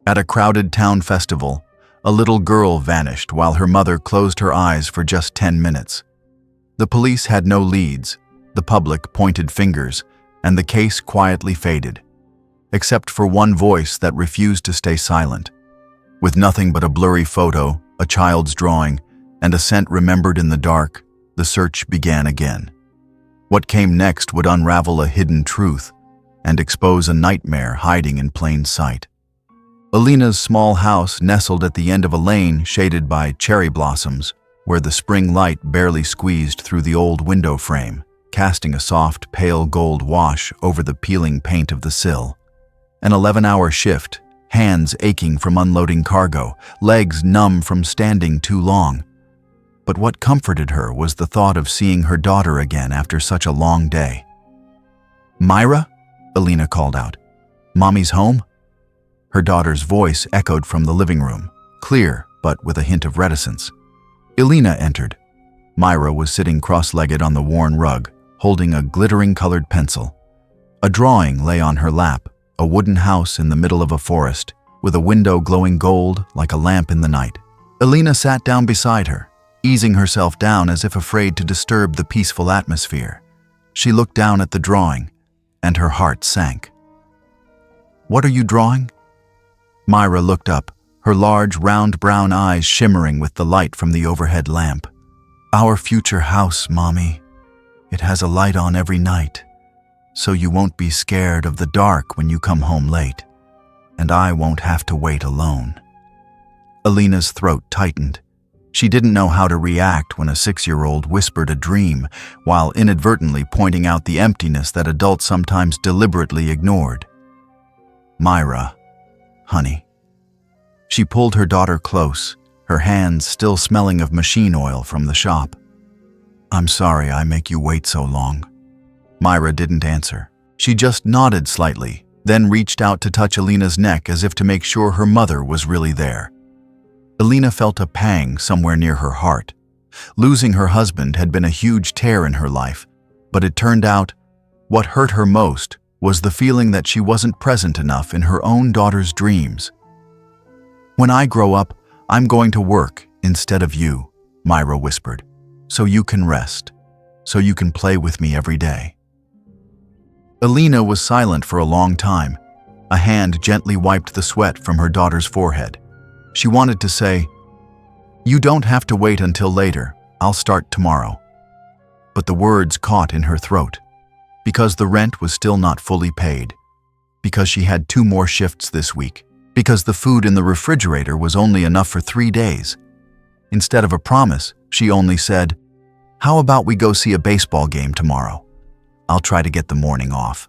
At a crowded town festival, a little girl vanished while her mother closed her eyes for just 10 minutes. The police had no leads, the public pointed fingers, and the case quietly faded, except for one voice that refused to stay silent. With nothing but a blurry photo, a child's drawing, and a scent remembered in the dark, the search began again. What came next would unravel a hidden truth and expose a nightmare hiding in plain sight. Alina's small house nestled at the end of a lane shaded by cherry blossoms, where the spring light barely squeezed through the old window frame, casting a soft, pale gold wash over the peeling paint of the sill. An 11-hour shift, hands aching from unloading cargo, legs numb from standing too long. But what comforted her was the thought of seeing her daughter again after such a long day. "Myra?" Alina called out. "Mommy's home?" Her daughter's voice echoed from the living room, clear but with a hint of reticence. Alina entered. Myra was sitting cross-legged on the worn rug, holding a glittering colored pencil. A drawing lay on her lap, a wooden house in the middle of a forest, with a window glowing gold like a lamp in the night. Alina sat down beside her, easing herself down as if afraid to disturb the peaceful atmosphere. She looked down at the drawing, and her heart sank. "What are you drawing?" Myra looked up, her large, round brown eyes shimmering with the light from the overhead lamp. "Our future house, Mommy. It has a light on every night, so you won't be scared of the dark when you come home late, and I won't have to wait alone." Alina's throat tightened. She didn't know how to react when a 6-year-old whispered a dream while inadvertently pointing out the emptiness that adults sometimes deliberately ignored. "Myra, honey." She pulled her daughter close, her hands still smelling of machine oil from the shop. "I'm sorry I make you wait so long." Myra didn't answer. She just nodded slightly, then reached out to touch Alina's neck as if to make sure her mother was really there. Alina felt a pang somewhere near her heart. Losing her husband had been a huge tear in her life, but it turned out what hurt her most was the feeling that she wasn't present enough in her own daughter's dreams. "When I grow up, I'm going to work instead of you," Myra whispered, "so you can rest, so you can play with me every day." Alina was silent for a long time. A hand gently wiped the sweat from her daughter's forehead. She wanted to say, "You don't have to wait until later, I'll start tomorrow." But the words caught in her throat, because the rent was still not fully paid, because she had 2 more shifts this week, because the food in the refrigerator was only enough for 3 days. Instead of a promise, she only said, "How about we go see a baseball game tomorrow? I'll try to get the morning off."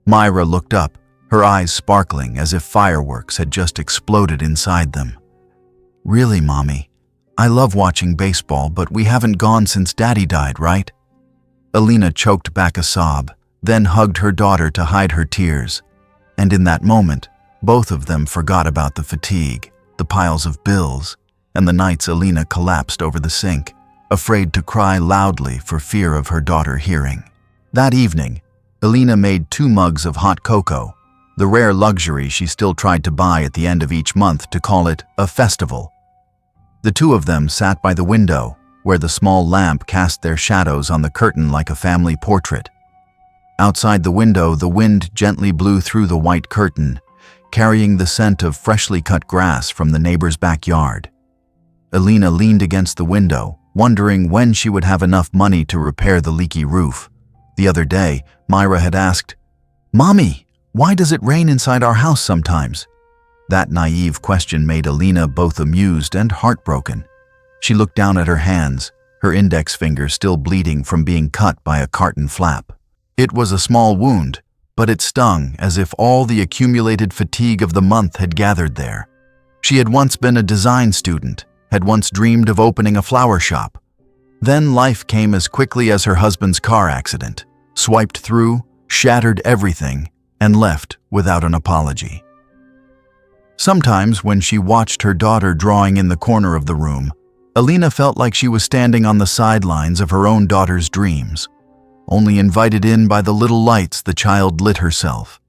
Myra looked up, her eyes sparkling as if fireworks had just exploded inside them. "Really, Mommy? I love watching baseball, but we haven't gone since Daddy died, right?" Alina choked back a sob, then hugged her daughter to hide her tears. And in that moment, both of them forgot about the fatigue, the piles of bills, and the nights Alina collapsed over the sink, afraid to cry loudly for fear of her daughter hearing. That evening, Alina made 2 mugs of hot cocoa, the rare luxury she still tried to buy at the end of each month to call it a festival. The 2 of them sat by the window, where the small lamp cast their shadows on the curtain like a family portrait. Outside the window, the wind gently blew through the white curtain, carrying the scent of freshly cut grass from the neighbor's backyard. Alina leaned against the window, wondering when she would have enough money to repair the leaky roof. The other day, Myra had asked, "Mommy, why does it rain inside our house sometimes?" That naive question made Alina both amused and heartbroken. She looked down at her hands, her index finger still bleeding from being cut by a carton flap. It was a small wound, but it stung as if all the accumulated fatigue of the month had gathered there. She had once been a design student, had once dreamed of opening a flower shop. Then life came as quickly as her husband's car accident, swiped through, shattered everything, and left without an apology. Sometimes when she watched her daughter drawing in the corner of the room, Alina felt like she was standing on the sidelines of her own daughter's dreams, only invited in by the little lights the child lit herself.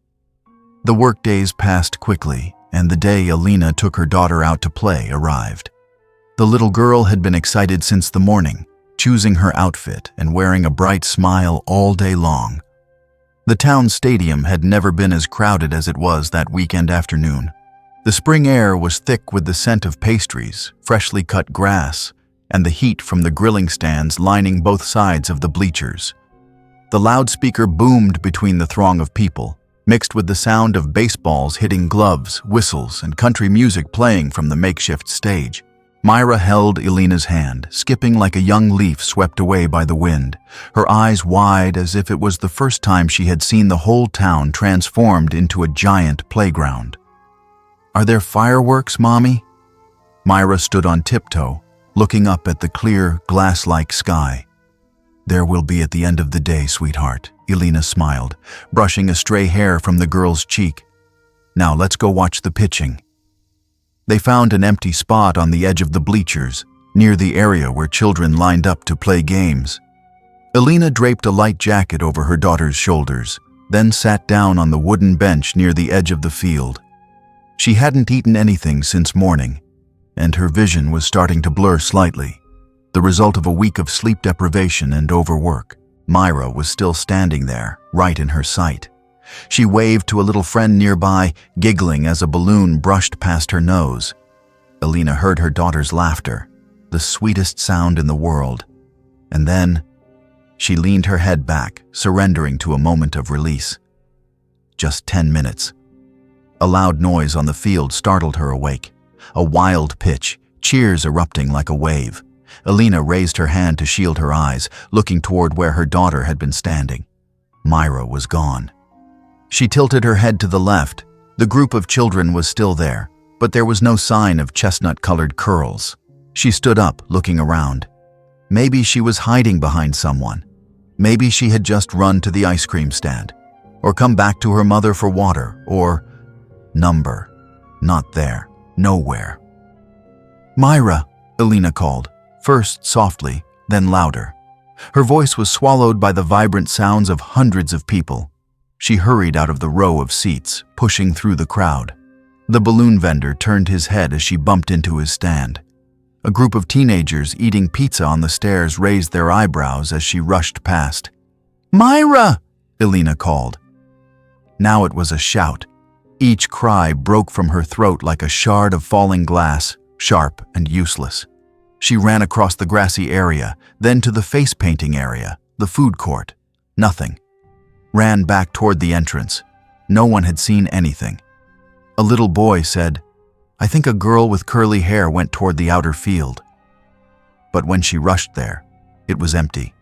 The workdays passed quickly, and the day Alina took her daughter out to play arrived. The little girl had been excited since the morning, choosing her outfit and wearing a bright smile all day long. The town stadium had never been as crowded as it was that weekend afternoon. The spring air was thick with the scent of pastries, freshly cut grass, and the heat from the grilling stands lining both sides of the bleachers. The loudspeaker boomed between the throng of people, mixed with the sound of baseballs hitting gloves, whistles, and country music playing from the makeshift stage. Myra held Alina's hand, skipping like a young leaf swept away by the wind, her eyes wide as if it was the first time she had seen the whole town transformed into a giant playground. "Are there fireworks, Mommy?" Myra stood on tiptoe, looking up at the clear, glass-like sky. "There will be at the end of the day, sweetheart," Alina smiled, brushing a stray hair from the girl's cheek. "Now let's go watch the pitching." They found an empty spot on the edge of the bleachers, near the area where children lined up to play games. Alina draped a light jacket over her daughter's shoulders, then sat down on the wooden bench near the edge of the field. She hadn't eaten anything since morning, and her vision was starting to blur slightly, the result of a week of sleep deprivation and overwork. Myra was still standing there, right in her sight. She waved to a little friend nearby, giggling as a balloon brushed past her nose. Alina heard her daughter's laughter, the sweetest sound in the world. And then, she leaned her head back, surrendering to a moment of release. Just 10 minutes. A loud noise on the field startled her awake. A wild pitch, cheers erupting like a wave. Alina raised her hand to shield her eyes, looking toward where her daughter had been standing. Myra was gone. She tilted her head to the left. The group of children was still there, but there was no sign of chestnut-colored curls. She stood up, looking around. Maybe she was hiding behind someone. Maybe she had just run to the ice cream stand, or come back to her mother for water, or number. Not there. Nowhere. "Myra," Alina called, first softly, then louder. Her voice was swallowed by the vibrant sounds of hundreds of people. She hurried out of the row of seats, pushing through the crowd. The balloon vendor turned his head as she bumped into his stand. A group of teenagers eating pizza on the stairs raised their eyebrows as she rushed past. "Myra!" Alina called. Now it was a shout. Each cry broke from her throat like a shard of falling glass, sharp and useless. She ran across the grassy area, then to the face painting area, the food court. Nothing. Ran back toward the entrance. No one had seen anything. A little boy said, "I think a girl with curly hair went toward the outer field." But when she rushed there, it was empty.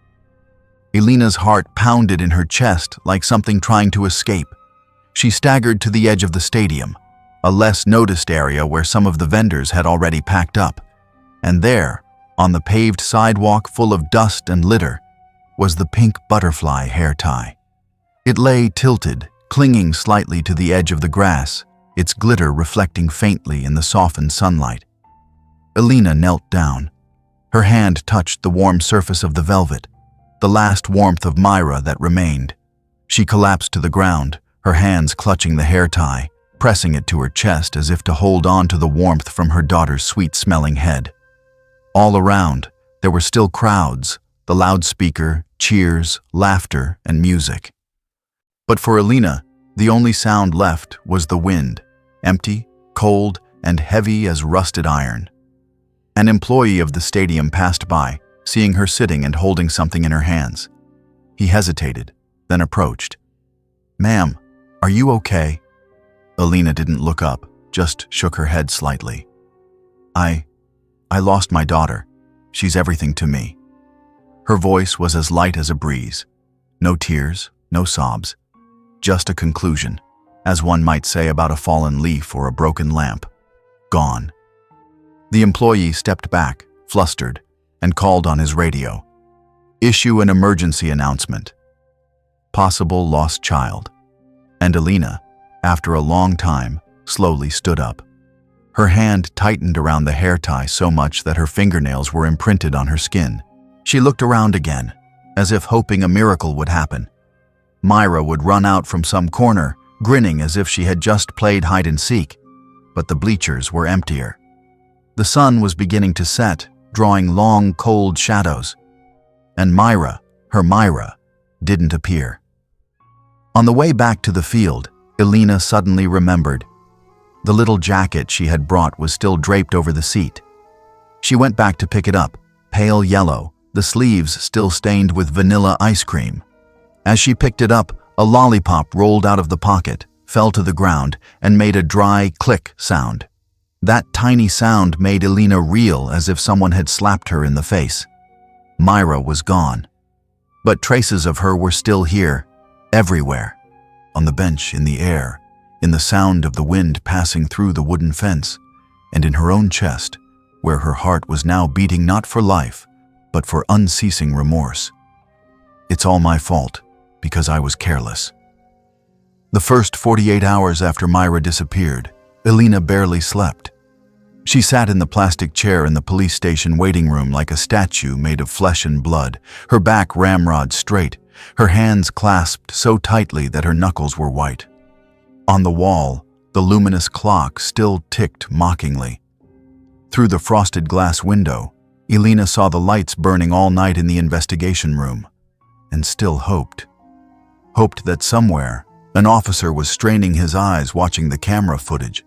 Alina's heart pounded in her chest like something trying to escape. She staggered to the edge of the stadium, a less noticed area where some of the vendors had already packed up. And there, on the paved sidewalk full of dust and litter, was the pink butterfly hair tie. It lay tilted, clinging slightly to the edge of the grass, its glitter reflecting faintly in the softened sunlight. Alina knelt down. Her hand touched the warm surface of the velvet, the last warmth of Myra that remained. She collapsed to the ground, her hands clutching the hair tie, pressing it to her chest as if to hold on to the warmth from her daughter's sweet-smelling head. All around, there were still crowds, the loudspeaker, cheers, laughter, and music. But for Alina, the only sound left was the wind, empty, cold, and heavy as rusted iron. An employee of the stadium passed by, seeing her sitting and holding something in her hands. He hesitated, then approached. "Ma'am, are you okay?" Alina didn't look up, just shook her head slightly. I lost my daughter. She's everything to me." Her voice was as light as a breeze. No tears, no sobs. Just a conclusion, as one might say about a fallen leaf or a broken lamp. Gone. The employee stepped back, flustered, and called on his radio. "Issue an emergency announcement. Possible lost child." And Alina, after a long time, slowly stood up. Her hand tightened around the hair tie so much that her fingernails were imprinted on her skin. She looked around again, as if hoping a miracle would happen. Myra would run out from some corner, grinning as if she had just played hide and seek. but the bleachers were emptier. The sun was beginning to set, drawing long, cold shadows. And Myra, her Myra, didn't appear. On the way back to the field, Elena suddenly remembered. The little jacket she had brought was still draped over the seat. She went back to pick it up, pale yellow, the sleeves still stained with vanilla ice cream. As she picked it up, a lollipop rolled out of the pocket, fell to the ground, and made a dry click sound. That tiny sound made Elena reel as if someone had slapped her in the face. Myra was gone. But traces of her were still here, everywhere. On the bench, in the air, in the sound of the wind passing through the wooden fence, and in her own chest, where her heart was now beating not for life, but for unceasing remorse. It's all my fault, because I was careless. The first 48 hours after Myra disappeared, Elena barely slept. She sat in the plastic chair in the police station waiting room like a statue made of flesh and blood, her back ramrod straight, her hands clasped so tightly that her knuckles were white. On the wall, the luminous clock still ticked mockingly. Through the frosted glass window, Elena saw the lights burning all night in the investigation room, and still hoped. Hoped that somewhere, an officer was straining his eyes watching the camera footage,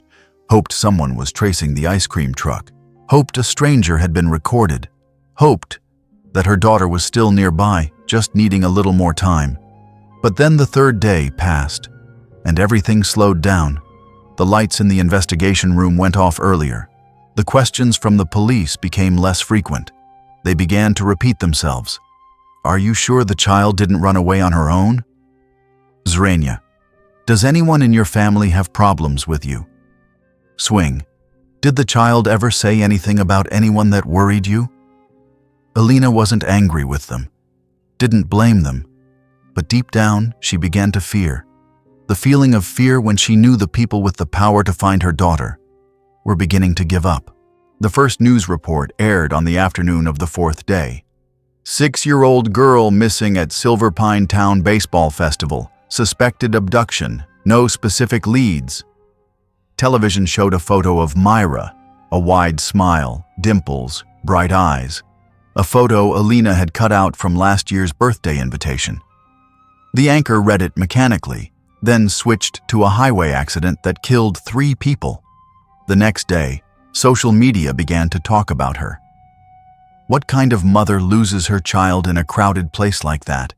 hoped someone was tracing the ice cream truck, hoped a stranger had been recorded, hoped that her daughter was still nearby, just needing a little more time. But then the third day passed, and everything slowed down. The lights in the investigation room went off earlier. The questions from the police became less frequent. They began to repeat themselves. Are you sure the child didn't run away on her own? Zrania, does anyone in your family have problems with you? Swing, did the child ever say anything about anyone that worried you? Elena wasn't angry with them, didn't blame them, but deep down she began to fear. The feeling of fear when she knew the people with the power to find her daughter were beginning to give up. The first news report aired on the afternoon of the fourth day. 6-year-old girl missing at Silver Pine Town Baseball Festival, suspected abduction, no specific leads. Television showed a photo of Myra, a wide smile, dimples, bright eyes. A photo Elena had cut out from last year's birthday invitation. The anchor read it mechanically, then switched to a highway accident that killed 3 people. The next day, social media began to talk about her. What kind of mother loses her child in a crowded place like that?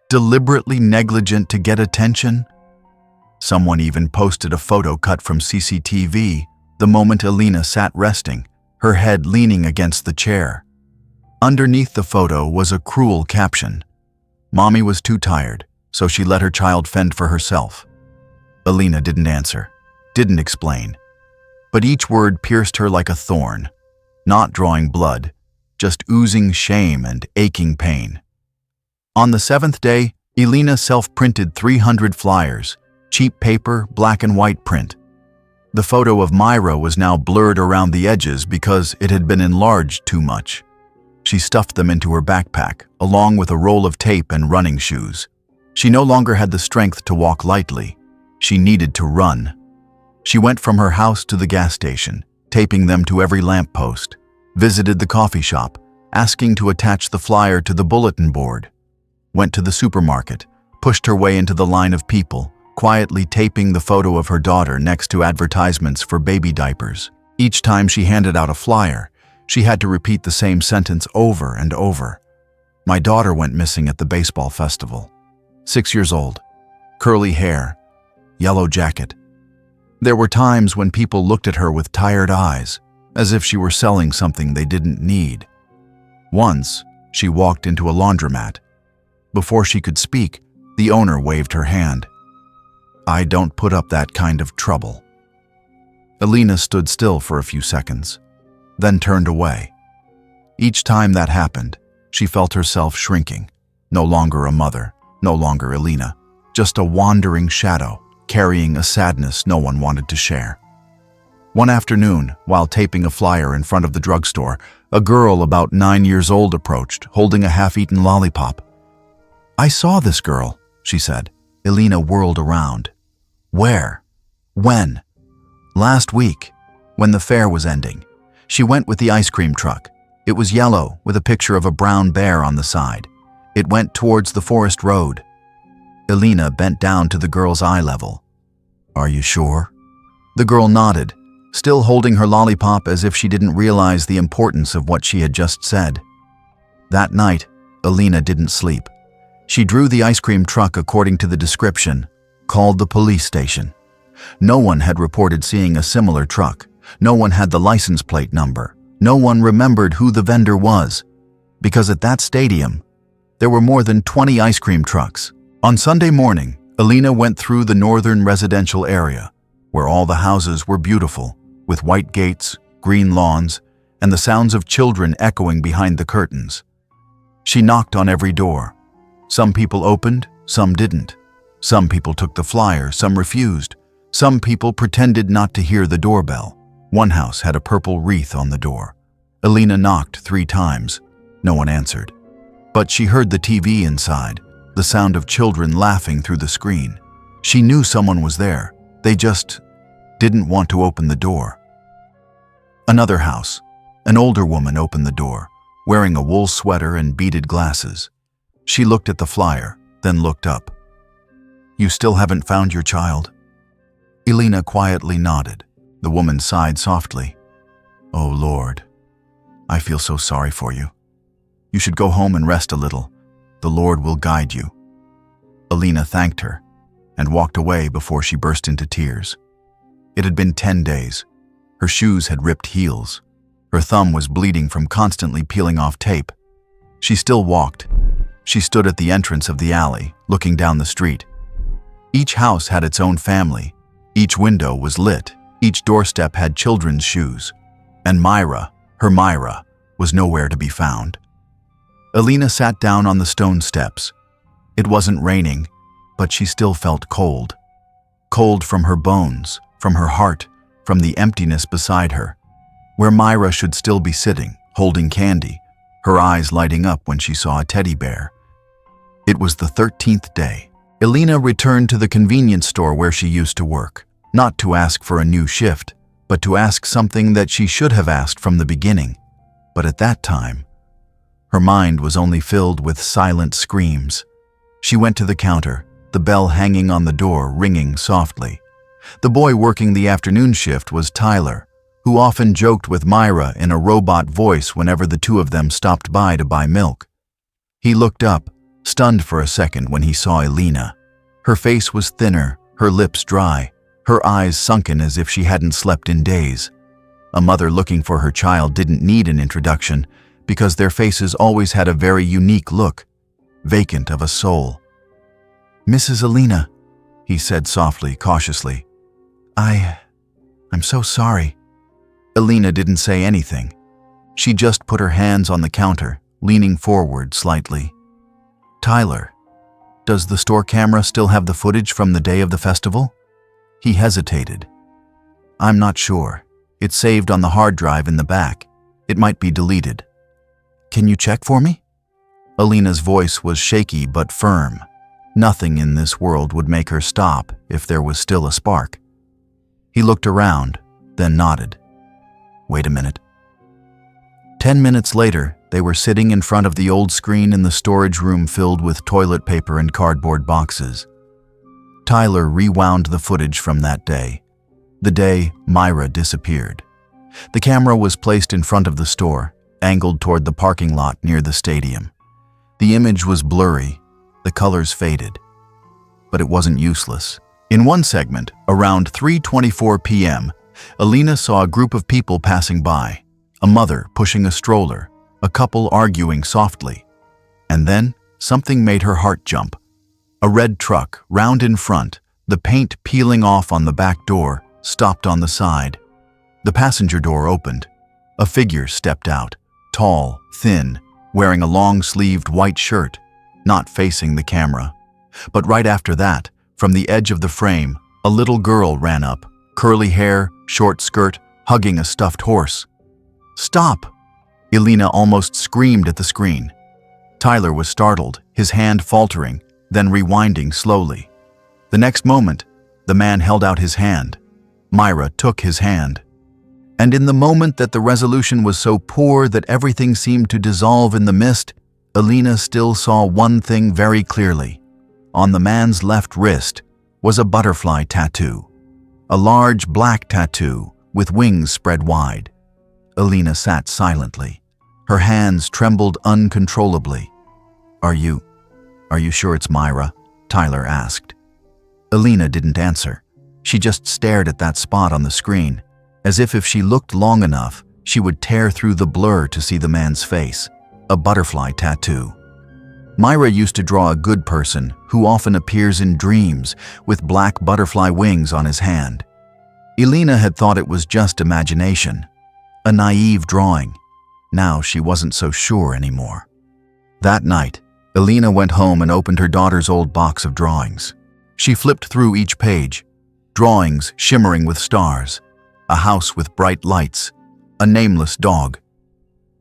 Deliberately negligent to get attention? Someone even posted a photo cut from CCTV the moment Elena sat resting, her head leaning against the chair. Underneath the photo was a cruel caption. Mommy was too tired, so she let her child fend for herself. Elena didn't answer, didn't explain. But each word pierced her like a thorn, not drawing blood, just oozing shame and aching pain. On the 7th day, Elena self-printed 300 flyers, cheap paper, black and white print. The photo of Myra was now blurred around the edges because it had been enlarged too much. She stuffed them into her backpack, along with a roll of tape and running shoes. She no longer had the strength to walk lightly. She needed to run. She went from her house to the gas station, taping them to every lamppost, visited the coffee shop, asking to attach the flyer to the bulletin board, went to the supermarket, pushed her way into the line of people, quietly taping the photo of her daughter next to advertisements for baby diapers. Each time she handed out a flyer, she had to repeat the same sentence over and over. My daughter went missing at the baseball festival. 6 years old, curly hair, yellow jacket. There were times when people looked at her with tired eyes, as if she were selling something they didn't need. Once, she walked into a laundromat. Before she could speak, the owner waved her hand. I don't put up that kind of trouble. Elena stood still for a few seconds, then turned away. Each time that happened, she felt herself shrinking. No longer a mother, no longer Elena, just a wandering shadow, carrying a sadness no one wanted to share. One afternoon, while taping a flyer in front of the drugstore, a girl about 9 years old approached, holding a half-eaten lollipop. I saw this girl, she said. Elena whirled around. Where? When? Last week, when the fair was ending, she went with the ice cream truck. It was yellow with a picture of a brown bear on the side. It went towards the forest road. Elena bent down to the girl's eye level. "Are you sure?" The girl nodded, still holding her lollipop as if she didn't realize the importance of what she had just said. That night, Elena didn't sleep. She drew the ice cream truck according to the description, called the police station. No one had reported seeing a similar truck. No one had the license plate number. No one remembered who the vendor was, because at that stadium, there were more than 20 ice cream trucks. On Sunday morning, Elena went through the northern residential area, where all the houses were beautiful, with white gates, green lawns, and the sounds of children echoing behind the curtains. She knocked on every door. Some people opened, some didn't. Some people took the flyer, some refused. Some people pretended not to hear the doorbell. One house had a purple wreath on the door. Elena knocked 3 times. No one answered. But she heard the TV inside, the sound of children laughing through the screen. She knew someone was there. They just didn't want to open the door. Another house. An older woman opened the door, wearing a wool sweater and beaded glasses. She looked at the flyer, then looked up. "You still haven't found your child?" Elena quietly nodded. The woman sighed softly. "Oh, Lord, I feel so sorry for you. You should go home and rest a little. The Lord will guide you." Elena thanked her and walked away before she burst into tears. It had been 10 days. Her shoes had ripped heels. Her thumb was bleeding from constantly peeling off tape. She still walked. She stood at the entrance of the alley, looking down the street. Each house had its own family. Each window was lit. Each doorstep had children's shoes. And Myra, her Myra, was nowhere to be found. Elena sat down on the stone steps. It wasn't raining, but she still felt cold. Cold from her bones, from her heart, from the emptiness beside her, where Myra should still be sitting, holding candy, her eyes lighting up when she saw a teddy bear. It was the 13th day. Elena returned to the convenience store where she used to work, not to ask for a new shift, but to ask something that she should have asked from the beginning. But at that time, her mind was only filled with silent screams. She went to the counter, the bell hanging on the door ringing softly. The boy working the afternoon shift was Tyler, who often joked with Myra in a robot voice whenever the two of them stopped by to buy milk. He looked up, stunned for a second when he saw Elena. Her face was thinner, her lips dry, her eyes sunken as if she hadn't slept in days. A mother looking for her child didn't need an introduction because their faces always had a very unique look, vacant of a soul. "Mrs. Elena," he said softly, cautiously. I'm so sorry." Elena didn't say anything. She just put her hands on the counter, leaning forward slightly. "Tyler, does the store camera still have the footage from the day of the festival?" He hesitated. "I'm not sure. It's saved on the hard drive in the back. It might be deleted. Can you check for me?" Elena's voice was shaky but firm. Nothing in this world would make her stop if there was still a spark. He looked around, then nodded. "Wait a minute." 10 minutes later, they were sitting in front of the old screen in the storage room filled with toilet paper and cardboard boxes. Tyler rewound the footage from that day, the day Myra disappeared. The camera was placed in front of the store, angled toward the parking lot near the stadium. The image was blurry, the colors faded. But it wasn't useless. In one segment, around 3:24 p.m., Elena saw a group of people passing by, a mother pushing a stroller, a couple arguing softly. And then, something made her heart jump. A red truck, round in front, the paint peeling off on the back door, stopped on the side. The passenger door opened. A figure stepped out, tall, thin, wearing a long-sleeved white shirt, not facing the camera. But right after that, from the edge of the frame, a little girl ran up, curly hair, short skirt, hugging a stuffed horse. "Stop!" Elena almost screamed at the screen. Tyler was startled, his hand faltering, then rewinding slowly. The next moment, the man held out his hand. Myra took his hand. And in the moment that the resolution was so poor that everything seemed to dissolve in the mist, Alina still saw one thing very clearly. On the man's left wrist was a butterfly tattoo, a large black tattoo with wings spread wide. Alina sat silently. Her hands trembled uncontrollably. Are you sure it's Myra?" Tyler asked. Alina didn't answer. She just stared at that spot on the screen, as if she looked long enough, she would tear through the blur to see the man's face. A butterfly tattoo. Myra used to draw a good person who often appears in dreams with black butterfly wings on his hand. Alina had thought it was just imagination, a naive drawing. Now she wasn't so sure anymore. That night, Alina went home and opened her daughter's old box of drawings. She flipped through each page, drawings shimmering with stars, a house with bright lights, a nameless dog.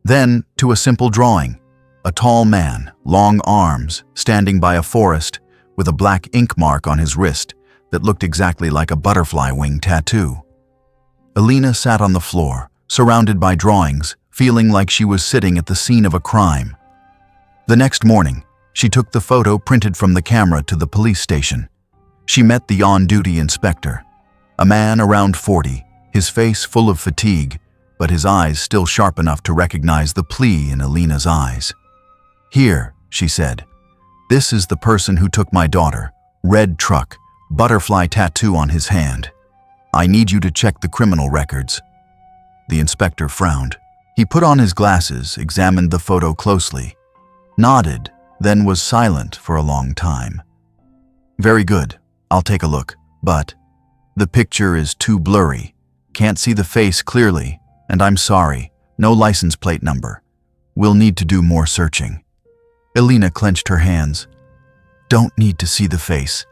Then to a simple drawing, a tall man, long arms, standing by a forest with a black ink mark on his wrist that looked exactly like a butterfly wing tattoo. Alina sat on the floor, surrounded by drawings, feeling like she was sitting at the scene of a crime. The next morning, she took the photo printed from the camera to the police station. She met the on-duty inspector, a man around 40, his face full of fatigue, but his eyes still sharp enough to recognize the plea in Alina's eyes. "Here," she said. "This is the person who took my daughter. Red truck, butterfly tattoo on his hand. I need you to check the criminal records." The inspector frowned. He put on his glasses, examined the photo closely, nodded, then was silent for a long time. "Very good. I'll take a look, but the picture is too blurry. Can't see the face clearly, and I'm sorry, no license plate number. We'll need to do more searching." Alina clenched her hands. "Don't need to see the face.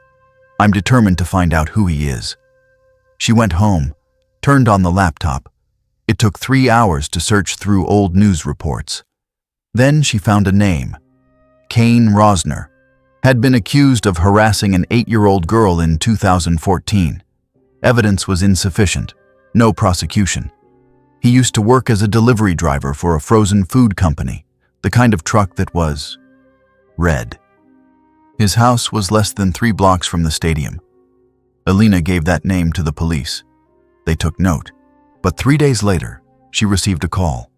I'm determined to find out who he is." She went home, turned on the laptop. It took 3 hours to search through old news reports. Then she found a name. Kane Rosner had been accused of harassing an 8-year-old girl in 2014. Evidence was insufficient. No prosecution. He used to work as a delivery driver for a frozen food company, the kind of truck that was red. His house was less than 3 blocks from the stadium. Alina gave that name to the police. They took note. But 3 days later, she received a call.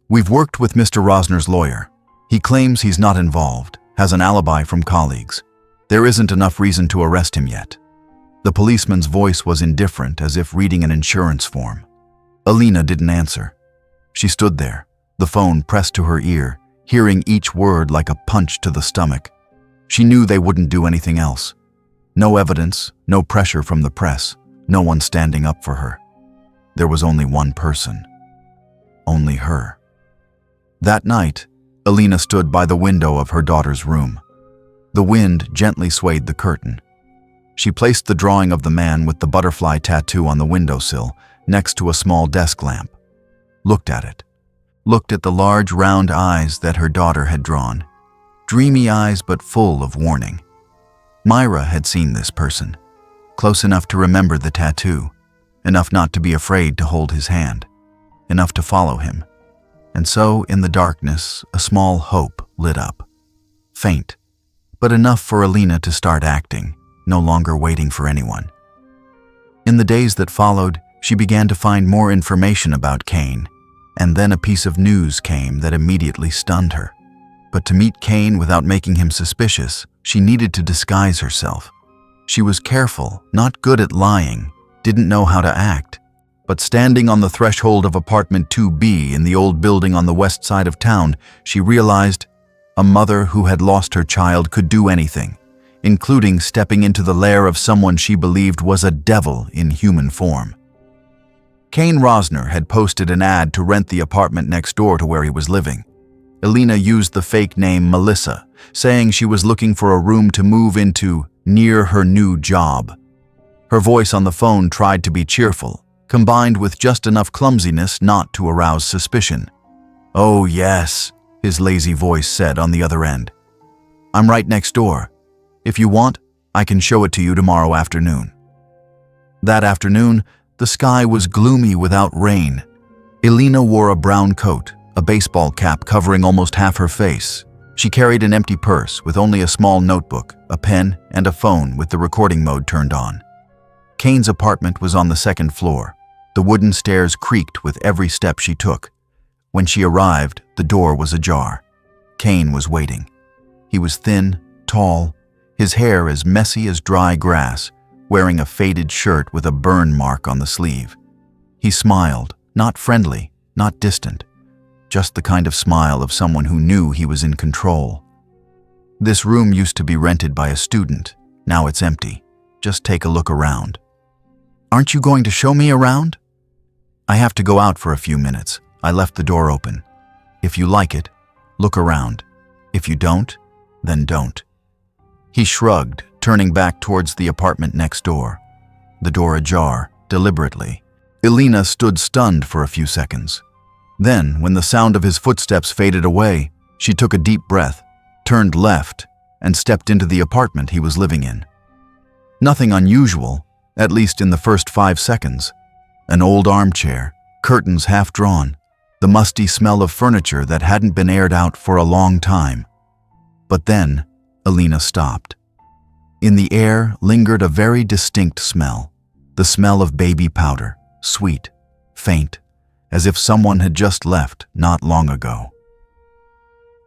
"We've worked with Mr. Rosner's lawyer. He claims he's not involved, has an alibi from colleagues. There isn't enough reason to arrest him yet." The policeman's voice was indifferent, as if reading an insurance form. Alina didn't answer. She stood there, the phone pressed to her ear, hearing each word like a punch to the stomach. She knew they wouldn't do anything else. No evidence, no pressure from the press, no one standing up for her. There was only one person. Only her. That night, Alina stood by the window of her daughter's room. The wind gently swayed the curtain. She placed the drawing of the man with the butterfly tattoo on the windowsill next to a small desk lamp. Looked at it. Looked at the large round eyes that her daughter had drawn. Dreamy eyes but full of warning. Myra had seen this person. Close enough to remember the tattoo. Enough not to be afraid to hold his hand. Enough to follow him. And so, in the darkness, a small hope lit up. Faint, but enough for Alina to start acting, no longer waiting for anyone. In the days that followed, she began to find more information about Kane, and then a piece of news came that immediately stunned her. But to meet Kane without making him suspicious, she needed to disguise herself. She was careful, not good at lying, didn't know how to act. But standing on the threshold of apartment 2B in the old building on the west side of town, she realized a mother who had lost her child could do anything, including stepping into the lair of someone she believed was a devil in human form. Kane Rosner had posted an ad to rent the apartment next door to where he was living. Alina used the fake name Melissa, saying she was looking for a room to move into near her new job. Her voice on the phone tried to be cheerful, combined with just enough clumsiness not to arouse suspicion. "Oh, yes," his lazy voice said on the other end. "I'm right next door. If you want, I can show it to you tomorrow afternoon." That afternoon, The sky was gloomy without rain. Elena wore a brown coat, a baseball cap covering almost half her face. She carried an empty purse with only a small notebook, a pen, and a phone with the recording mode turned on. Kane's apartment was on the second floor. The wooden stairs creaked with every step she took. When she arrived, the door was ajar. Kane was waiting. He was thin, tall, his hair as messy as dry grass, wearing a faded shirt with a burn mark on the sleeve. He smiled, not friendly, not distant, just the kind of smile of someone who knew he was in control. This room used to be rented by a student. Now it's empty. Just take a look around. Aren't you going to show me around? I have to go out for a few minutes. I left the door open. If you like it, look around. If you don't, then don't. He shrugged, turning back towards the apartment next door. The door ajar, deliberately. Elena stood stunned for a few seconds. Then, when the sound of his footsteps faded away, she took a deep breath, turned left, and stepped into the apartment he was living in. Nothing unusual, at least in the first 5 seconds. An old armchair, curtains half drawn, the musty smell of furniture that hadn't been aired out for a long time. But then, Elena stopped. In the air lingered a very distinct smell, the smell of baby powder, sweet, faint, as if someone had just left not long ago.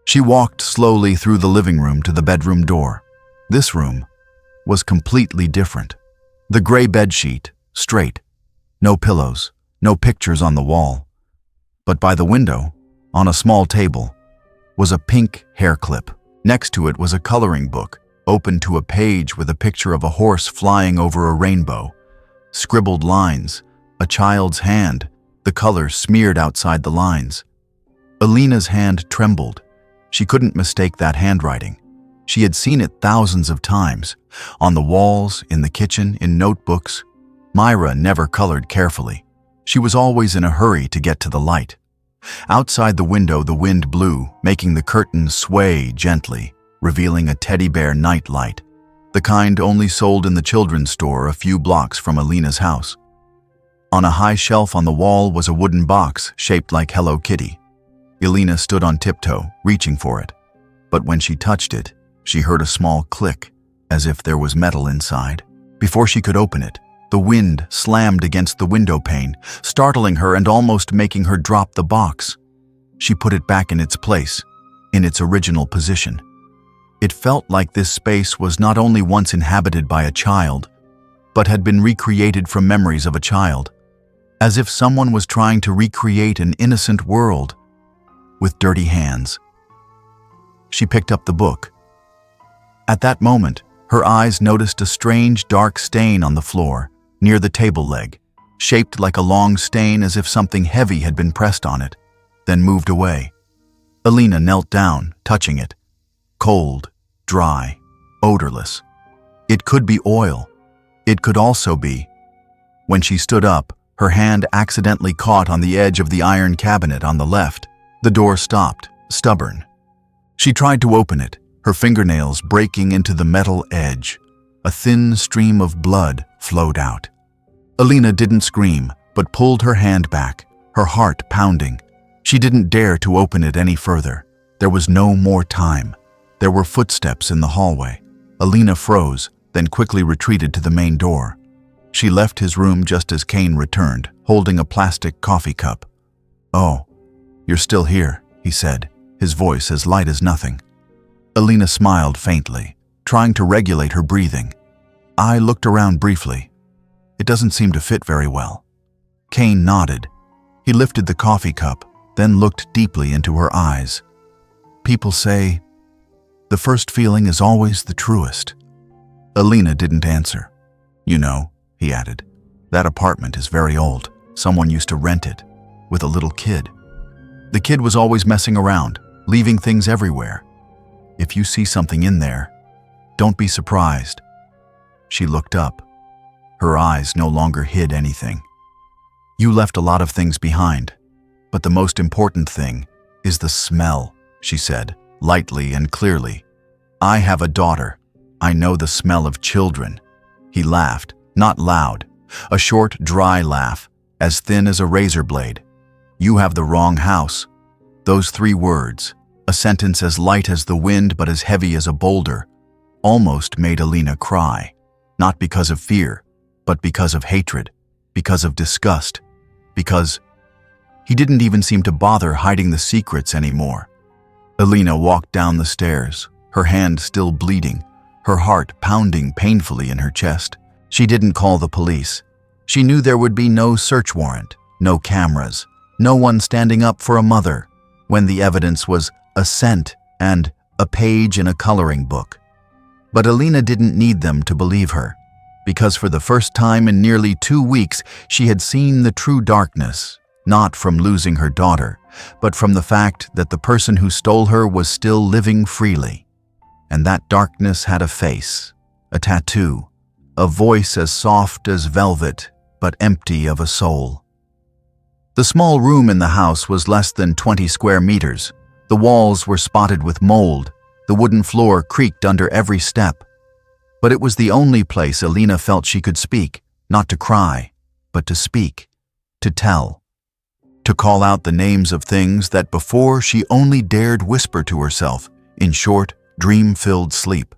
She walked slowly through the living room to the bedroom door. This room was completely different. The gray bedsheet, straight, no pillows, no pictures on the wall. But by the window, on a small table, was a pink hair clip. Next to it was a coloring book, open to a page with a picture of a horse flying over a rainbow. Scribbled lines, a child's hand, the color smeared outside the lines. Elena's hand trembled. She couldn't mistake that handwriting. She had seen it thousands of times, on the walls, in the kitchen, in notebooks. Myra never colored carefully. She was always in a hurry to get to the light. Outside the window, the wind blew, making the curtains sway gently, revealing a teddy bear night light, the kind only sold in the children's store a few blocks from Elena's house. On a high shelf on the wall was a wooden box shaped like Hello Kitty. Elena stood on tiptoe, reaching for it. But when she touched it, she heard a small click, as if there was metal inside. Before she could open it, the wind slammed against the window pane, startling her and almost making her drop the box. She put it back in its place, in its original position. It felt like this space was not only once inhabited by a child, but had been recreated from memories of a child, as if someone was trying to recreate an innocent world with dirty hands. She picked up the book. At that moment, her eyes noticed a strange dark stain on the floor, near the table leg, shaped like a long stain as if something heavy had been pressed on it, then moved away. Elena knelt down, touching it. Cold, dry, odorless. It could be oil. It could also be. When she stood up, her hand accidentally caught on the edge of the iron cabinet on the left. The door stopped, stubborn. She tried to open it, her fingernails breaking into the metal edge. A thin stream of blood flowed out. Elena didn't scream, but pulled her hand back, her heart pounding. She didn't dare to open it any further. There was no more time. There were footsteps in the hallway. Elena froze, then quickly retreated to the main door. She left his room just as Kane returned, holding a plastic coffee cup. "Oh, you're still here," he said, his voice as light as nothing. Elena smiled faintly, trying to regulate her breathing. I looked around briefly. It doesn't seem to fit very well. Kane nodded. He lifted the coffee cup, then looked deeply into her eyes. People say, the first feeling is always the truest. Elena didn't answer. You know, he added, that apartment is very old. Someone used to rent it, with a little kid. The kid was always messing around, leaving things everywhere. If you see something in there, don't be surprised. She looked up. Her eyes no longer hid anything. You left a lot of things behind, but the most important thing is the smell, she said, lightly and clearly. I have a daughter. I know the smell of children. He laughed, not loud, A short, dry laugh, as thin as a razor blade. "You have the wrong house." Those 3 words, a sentence as light as the wind but as heavy as a boulder, almost made Alina cry. Not because of fear, but because of hatred, because of disgust, because he didn't even seem to bother hiding the secrets anymore. Alina walked down the stairs, her hand still bleeding, her heart pounding painfully in her chest. She didn't call the police. She knew there would be no search warrant, no cameras, no one standing up for a mother, when the evidence was a scent and a page in a coloring book. But Alina didn't need them to believe her, because for the first time in nearly 2 weeks she had seen the true darkness, not from losing her daughter, but from the fact that the person who stole her was still living freely. And that darkness had a face, a tattoo, a voice as soft as velvet, but empty of a soul. The small room in the house was less than 20 square meters. The walls were spotted with mold. The wooden floor creaked under every step. But it was the only place Alina felt she could speak, not to cry, but to speak, to tell, to call out the names of things that before she only dared whisper to herself in short, dream-filled sleep.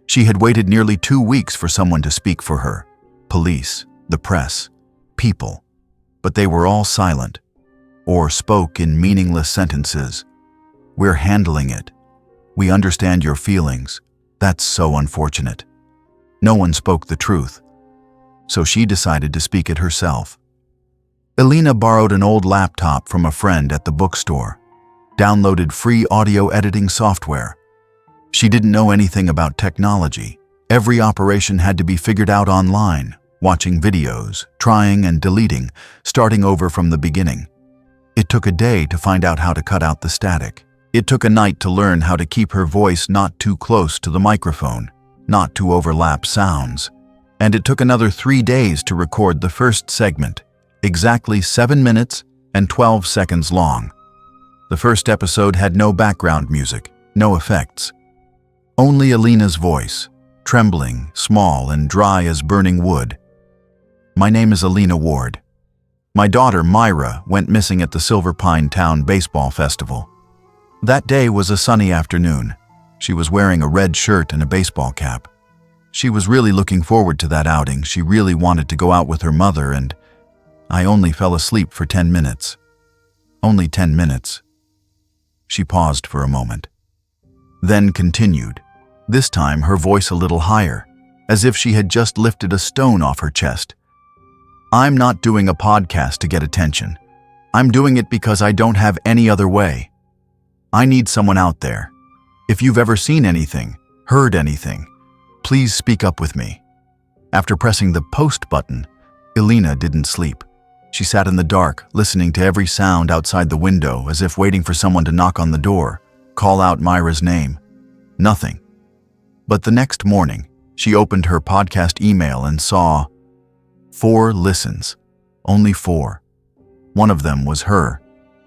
She had waited nearly 2 weeks for someone to speak for her. Police, the press, people. But they were all silent, or spoke in meaningless sentences. "We're handling it. We understand your feelings. That's so unfortunate." No one spoke the truth, so she decided to speak it herself. Alina borrowed an old laptop from a friend at the bookstore, downloaded free audio editing software. She didn't know anything about technology. Every operation had to be figured out online, watching videos, trying and deleting, starting over from the beginning. It took a day to find out how to cut out the static. It took a night to learn how to keep her voice not too close to the microphone, not to overlap sounds. And it took another 3 days to record the first segment, exactly 7 minutes and 12 seconds long. The first episode had no background music, no effects. Only Alina's voice, trembling, small, and dry as burning wood. "My name is Alina Ward. My daughter, Myra, went missing at the Silver Pine Town Baseball Festival. That day was a sunny afternoon. She was wearing a red shirt and a baseball cap. She was really looking forward to that outing. She really wanted to go out with her mother, and I only fell asleep for 10 minutes. Only 10 minutes." She paused for a moment, then continued, this time her voice a little higher, as if she had just lifted a stone off her chest. "I'm not doing a podcast to get attention. I'm doing it because I don't have any other way. I need someone out there. If you've ever seen anything, heard anything, please speak up with me." After pressing the post button, Alina didn't sleep. She sat in the dark, listening to every sound outside the window, as if waiting for someone to knock on the door, call out Myra's name. Nothing. But the next morning, she opened her podcast email and saw 4 listens. Only 4. One of them was her.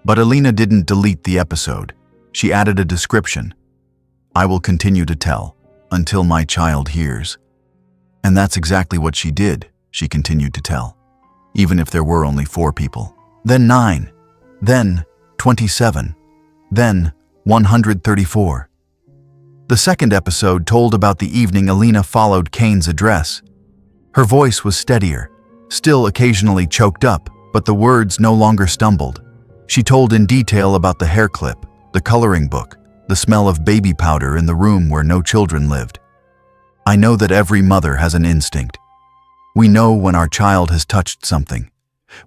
But Alina didn't delete the episode. She added a description. "I will continue to tell, until my child hears." And that's exactly what she did. She continued to tell, even if there were only 4 people. Then 9. Then 27. Then 134. The second episode told about the evening Alina followed Kane's address. Her voice was steadier, still occasionally choked up, but the words no longer stumbled. She told in detail about the hair clip, the coloring book, the smell of baby powder in the room where no children lived. "I know that every mother has an instinct. We know when our child has touched something.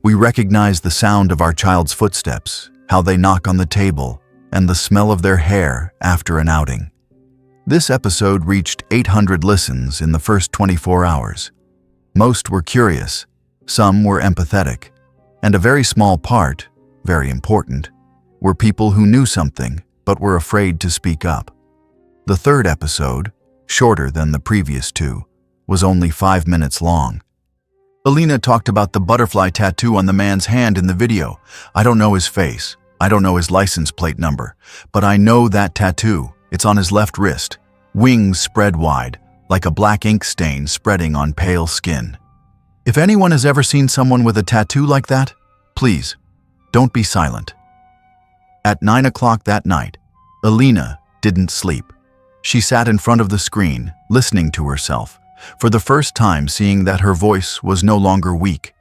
We recognize the sound of our child's footsteps, how they knock on the table, and the smell of their hair after an outing." This episode reached 800 listens in the first 24 hours. Most were curious, some were empathetic, and a very small part, very important, were people who knew something but were afraid to speak up. The third episode, shorter than the previous 2, was only 5 minutes long. Alina talked about the butterfly tattoo on the man's hand in the video. "I don't know his face. I don't know his license plate number. But I know that tattoo. It's on his left wrist. Wings spread wide, like a black ink stain spreading on pale skin. If anyone has ever seen someone with a tattoo like that, please, don't be silent. At 9 o'clock that night, Alina didn't sleep. She sat in front of the screen, listening to herself, for the first time seeing that her voice was no longer weak.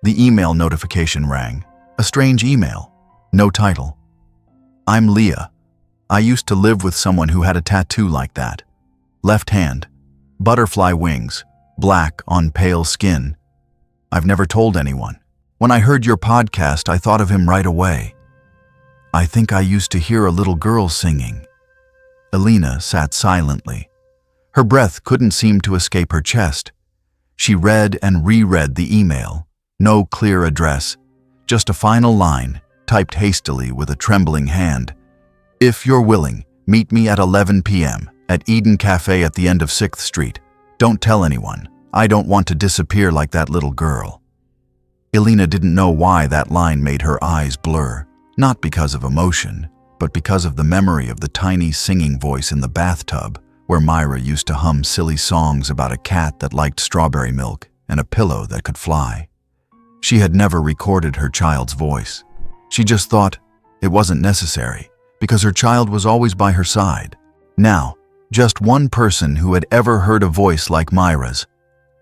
The email notification rang. A strange email. No title. I'm Leah. I used to live with someone who had a tattoo like that. Left hand. Butterfly wings. Black on pale skin. I've never told anyone. When I heard your podcast, I thought of him right away. I think I used to hear a little girl singing. Alina sat silently. Her breath couldn't seem to escape her chest. She read and reread the email. No clear address. Just a final line, typed hastily with a trembling hand. If you're willing, meet me at 11 p.m. at Eden Cafe at the end of 6th Street. Don't tell anyone. I don't want to disappear like that little girl. Alina didn't know why that line made her eyes blur, not because of emotion, but because of the memory of the tiny singing voice in the bathtub, where Myra used to hum silly songs about a cat that liked strawberry milk and a pillow that could fly. She had never recorded her child's voice. She just thought it wasn't necessary, because her child was always by her side. Now, just one person who had ever heard a voice like Myra's,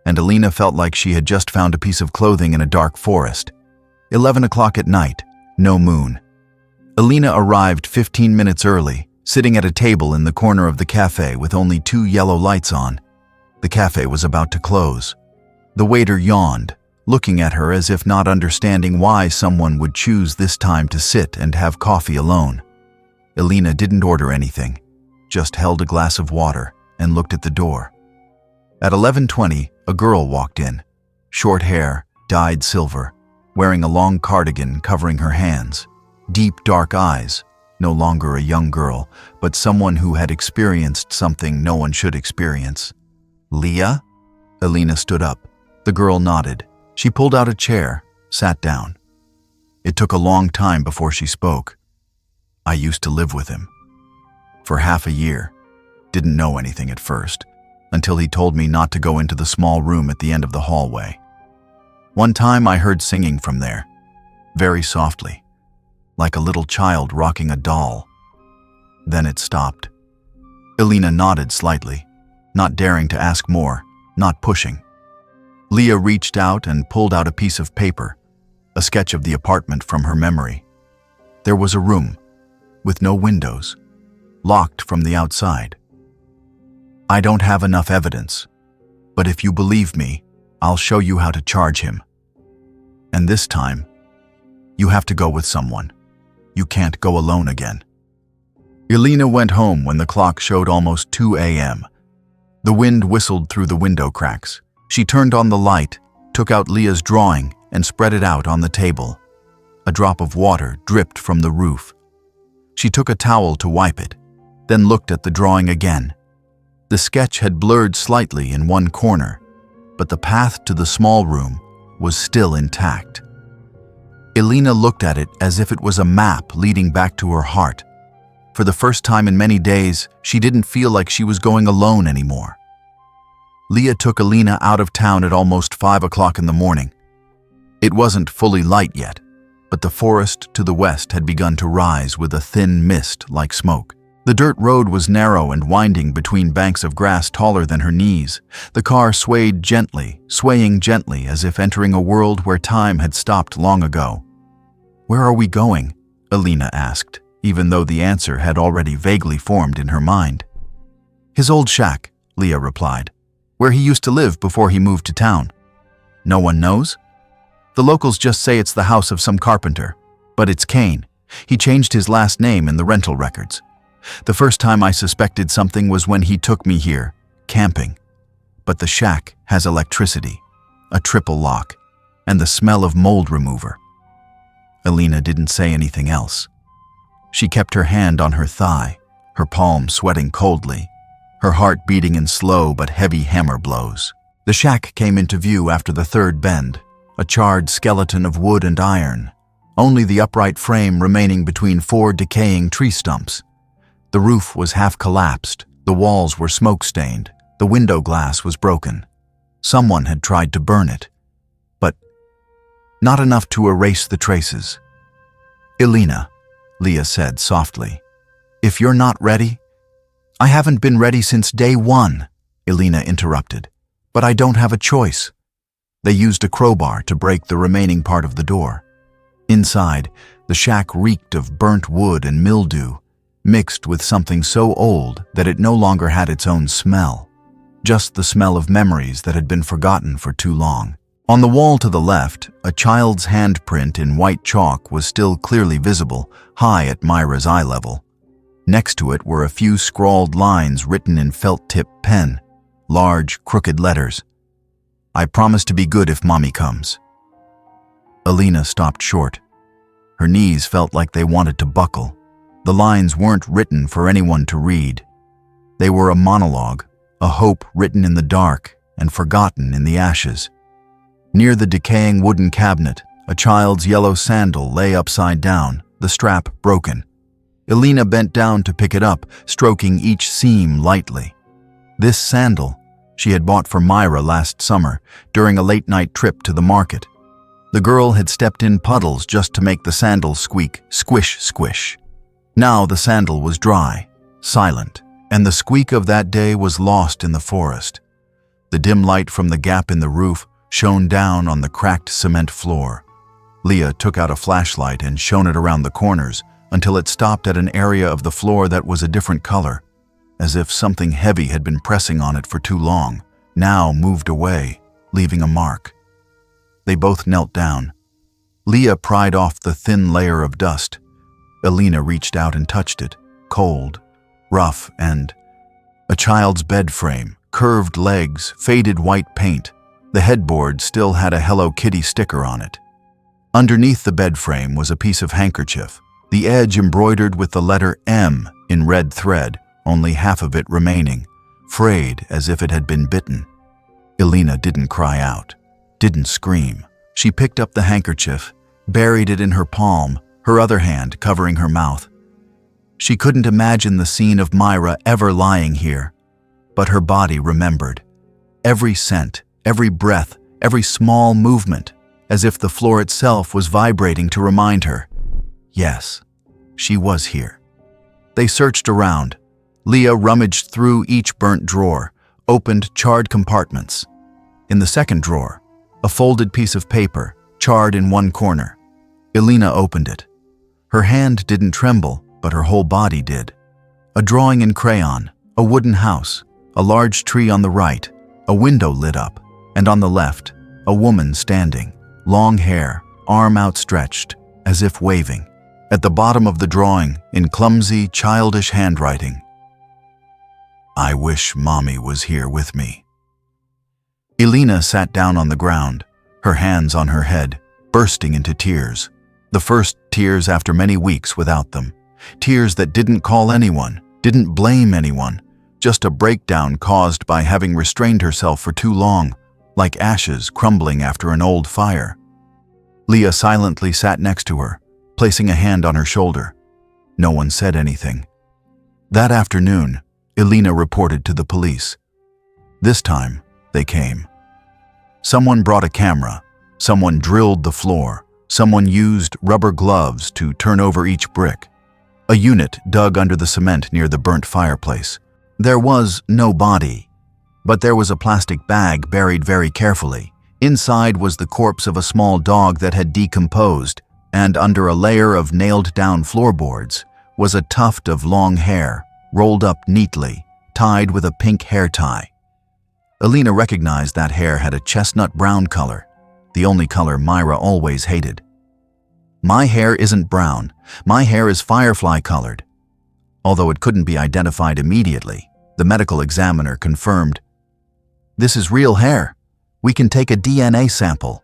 and Alina felt like she had just found a piece of clothing in a dark forest. 11 o'clock at night, no moon. Alina arrived 15 minutes early, sitting at a table in the corner of the cafe with only 2 yellow lights on. The cafe was about to close. The waiter yawned, looking at her as if not understanding why someone would choose this time to sit and have coffee alone. Alina didn't order anything, just held a glass of water and looked at the door. At 11:20, a girl walked in. Short hair, dyed silver, wearing a long cardigan covering her hands. Deep, dark eyes. No longer a young girl, but someone who had experienced something no one should experience. Leah? Alina stood up. The girl nodded. She pulled out a chair, sat down. It took a long time before she spoke. I used to live with him. For half a year. Didn't know anything at first, until he told me not to go into the small room at the end of the hallway. One time I heard singing from there, very softly, like a little child rocking a doll. Then it stopped. Alina nodded slightly, not daring to ask more, not pushing. Leah reached out and pulled out a piece of paper, a sketch of the apartment from her memory. There was a room, with no windows, locked from the outside. I don't have enough evidence, but if you believe me, I'll show you how to charge him. And this time, you have to go with someone. You can't go alone again. Alina went home when the clock showed almost 2 a.m. The wind whistled through the window cracks. She turned on the light, took out Leah's drawing, and spread it out on the table. A drop of water dripped from the roof. She took a towel to wipe it, then looked at the drawing again. The sketch had blurred slightly in one corner, but the path to the small room was still intact. Alina looked at it as if it was a map leading back to her heart. For the first time in many days, she didn't feel like she was going alone anymore. Leah took Alina out of town at almost 5 o'clock in the morning. It wasn't fully light yet, but the forest to the west had begun to rise with a thin mist like smoke. The dirt road was narrow and winding between banks of grass taller than her knees. The car swayed gently, swaying gently as if entering a world where time had stopped long ago. "Where are we going?" Alina asked, even though the answer had already vaguely formed in her mind. "His old shack," Leah replied, "where he used to live before he moved to town." "No one knows?" "The locals just say it's the house of some carpenter, but it's Kane. He changed his last name in the rental records. The first time I suspected something was when he took me here, camping. But the shack has electricity, a triple lock, and the smell of mold remover." Alina didn't say anything else. She kept her hand on her thigh, her palm sweating coldly, her heart beating in slow but heavy hammer blows. The shack came into view after the third bend, a charred skeleton of wood and iron, only the upright frame remaining between 4 decaying tree stumps. The roof was half collapsed, the walls were smoke-stained, the window glass was broken. Someone had tried to burn it, Not enough to erase the traces. Elena, Leah said softly, if you're not ready— I haven't been ready since day one, Elena interrupted, but I don't have a choice. They used a crowbar to break the remaining part of the door. Inside, the shack reeked of burnt wood and mildew, mixed with something so old that it no longer had its own smell, just the smell of memories that had been forgotten for too long. On the wall to the left, a child's handprint in white chalk was still clearly visible, high at Myra's eye level. Next to it were a few scrawled lines written in felt-tip pen, large, crooked letters. I promise to be good if Mommy comes. Elena stopped short. Her knees felt like they wanted to buckle. The lines weren't written for anyone to read. They were a monologue, a hope written in the dark and forgotten in the ashes. Near the decaying wooden cabinet, a child's yellow sandal lay upside down, the strap broken. Elena bent down to pick it up, stroking each seam lightly. This sandal she had bought for Myra last summer during a late-night trip to the market. The girl had stepped in puddles just to make the sandal squeak, squish, squish. Now the sandal was dry, silent, and the squeak of that day was lost in the forest. The dim light from the gap in the roof shone down on the cracked cement floor. Leah took out a flashlight and shone it around the corners until it stopped at an area of the floor that was a different color, as if something heavy had been pressing on it for too long, now moved away, leaving a mark. They both knelt down. Leah pried off the thin layer of dust. Elena reached out and touched it, cold, rough, and— a child's bed frame, curved legs, faded white paint. The headboard still had a Hello Kitty sticker on it. Underneath the bed frame was a piece of handkerchief, the edge embroidered with the letter M in red thread, only half of it remaining, frayed as if it had been bitten. Elena didn't cry out, didn't scream. She picked up the handkerchief, buried it in her palm, her other hand covering her mouth. She couldn't imagine the scene of Myra ever lying here, but her body remembered. Every scent, every breath, every small movement, as if the floor itself was vibrating to remind her. Yes, she was here. They searched around. Leah rummaged through each burnt drawer, opened charred compartments. In the second drawer, a folded piece of paper, charred in one corner. Elena opened it. Her hand didn't tremble, but her whole body did. A drawing in crayon, a wooden house, a large tree on the right, a window lit up, and on the left, a woman standing, long hair, arm outstretched, as if waving. At the bottom of the drawing, in clumsy, childish handwriting, I wish Mommy was here with me. Elena sat down on the ground, her hands on her head, bursting into tears. The first tears after many weeks without them. Tears that didn't call anyone, didn't blame anyone, just a breakdown caused by having restrained herself for too long, like ashes crumbling after an old fire. Leah silently sat next to her, placing a hand on her shoulder. No one said anything. That afternoon, Elena reported to the police. This time, they came. Someone brought a camera, someone drilled the floor, someone used rubber gloves to turn over each brick. A unit dug under the cement near the burnt fireplace. There was no body, but there was a plastic bag buried very carefully. Inside was the corpse of a small dog that had decomposed, and under a layer of nailed-down floorboards was a tuft of long hair, rolled up neatly, tied with a pink hair tie. Elena recognized that hair had a chestnut-brown color, the only color Myra always hated. My hair isn't brown. My hair is firefly-colored. Although it couldn't be identified immediately, the medical examiner confirmed, "This is real hair. We can take a DNA sample."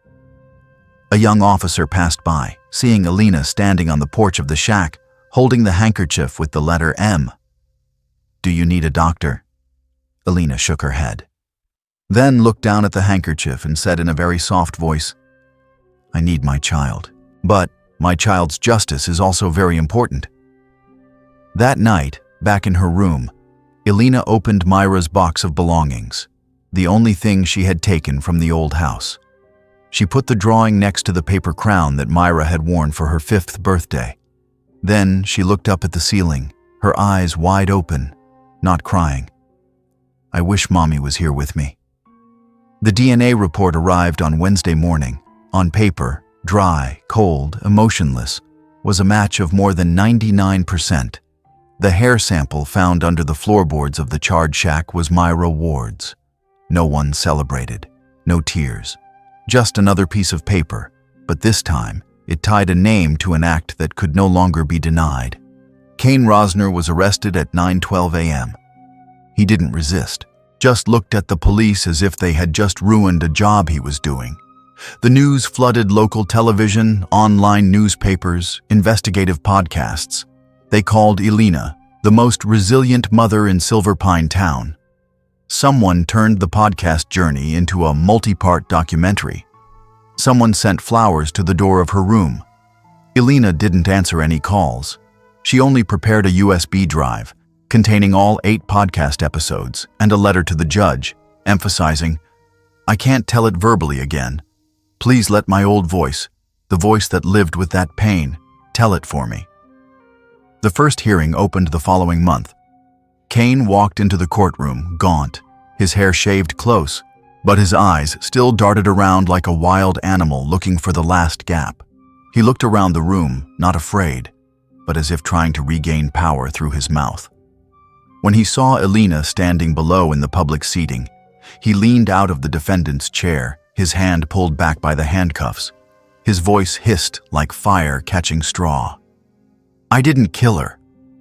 A young officer passed by, seeing Elena standing on the porch of the shack, holding the handkerchief with the letter M. "Do you need a doctor?" Elena shook her head. Then looked down at the handkerchief and said in a very soft voice, "I need my child, but my child's justice is also very important." That night, back in her room, Elena opened Myra's box of belongings, the only thing she had taken from the old house. She put the drawing next to the paper crown that Myra had worn for her 5th birthday. Then she looked up at the ceiling, her eyes wide open, not crying. I wish Mommy was here with me. The DNA report arrived on Wednesday morning. On paper, dry, cold, emotionless, was a match of more than 99%. The hair sample found under the floorboards of the charred shack was Myra Ward's. No one celebrated, no tears. Just another piece of paper, but this time it tied a name to an act that could no longer be denied. Kane Rosner was arrested at 9:12 a.m. He didn't resist, just looked at the police as if they had just ruined a job he was doing. The news flooded local television, online newspapers, investigative podcasts. They called Elena the most resilient mother in Silver Pine Town. Someone turned the podcast journey into a multi-part documentary. Someone sent flowers to the door of her room. Elena didn't answer any calls. She only prepared a USB drive containing all 8 podcast episodes and a letter to the judge, emphasizing, "I can't tell it verbally again. Please let my old voice, the voice that lived with that pain, tell it for me." The first hearing opened the following month. Kane walked into the courtroom, gaunt, his hair shaved close, but his eyes still darted around like a wild animal looking for the last gap. He looked around the room, not afraid, but as if trying to regain power through his mouth. When he saw Elena standing below in the public seating, he leaned out of the defendant's chair, his hand pulled back by the handcuffs. His voice hissed like fire catching straw. "I didn't kill her.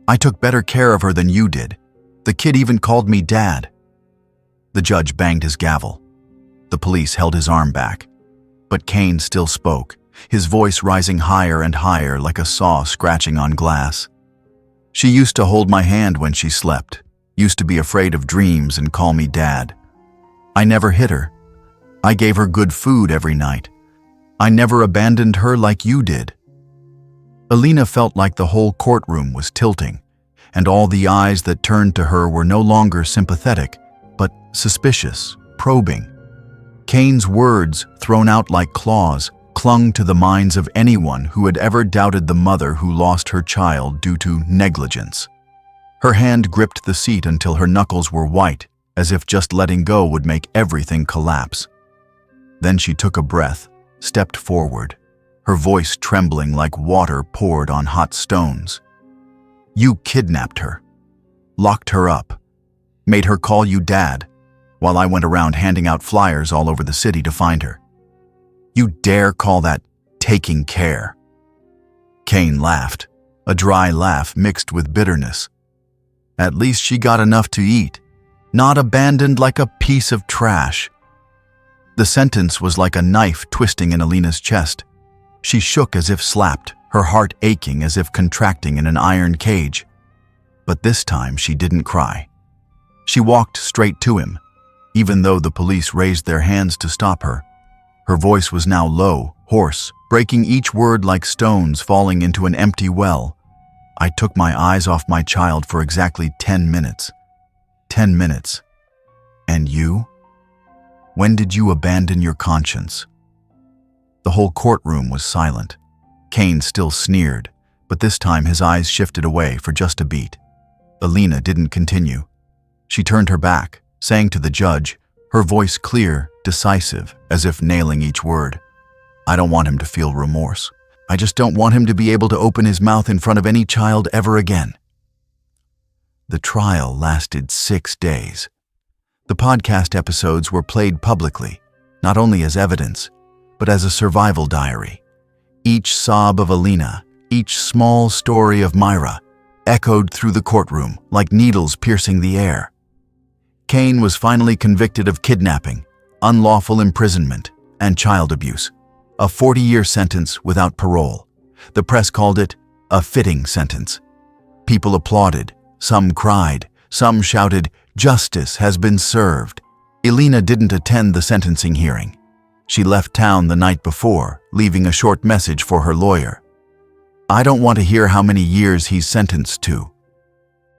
I took better care of her than you did. The kid even called me Dad." The judge banged his gavel. The police held his arm back. But Kane still spoke, his voice rising higher and higher like a saw scratching on glass. "She used to hold my hand when she slept, used to be afraid of dreams and call me Dad. I never hit her. I gave her good food every night. I never abandoned her like you did." Elena felt like the whole courtroom was tilting, and all the eyes that turned to her were no longer sympathetic, but suspicious, probing. Kane's words, thrown out like claws, clung to the minds of anyone who had ever doubted the mother who lost her child due to negligence. Her hand gripped the seat until her knuckles were white, as if just letting go would make everything collapse. Then she took a breath, stepped forward, her voice trembling like water poured on hot stones. "You kidnapped her, locked her up, made her call you Dad, while I went around handing out flyers all over the city to find her. You dare call that taking care?" Kane laughed, a dry laugh mixed with bitterness. "At least she got enough to eat, not abandoned like a piece of trash." The sentence was like a knife twisting in Elena's chest. She shook as if slapped, her heart aching as if contracting in an iron cage. But this time she didn't cry. She walked straight to him, even though the police raised their hands to stop her. Her voice was now low, hoarse, breaking each word like stones falling into an empty well. "I took my eyes off my child for exactly 10 minutes. 10 minutes. And you? When did you abandon your conscience?" The whole courtroom was silent. Kane still sneered, but this time his eyes shifted away for just a beat. Elena didn't continue. She turned her back, saying to the judge, her voice clear, decisive, as if nailing each word, "I don't want him to feel remorse. I just don't want him to be able to open his mouth in front of any child ever again." The trial lasted 6 days. The podcast episodes were played publicly, not only as evidence, but as a survival diary. Each sob of Elena, each small story of Myra, echoed through the courtroom like needles piercing the air. Kane was finally convicted of kidnapping, unlawful imprisonment, and child abuse, a 40-year sentence without parole. The press called it a fitting sentence. People applauded, some cried, some shouted, "Justice has been served." Elena didn't attend the sentencing hearing. She left town the night before, leaving a short message for her lawyer. "I don't want to hear how many years he's sentenced to.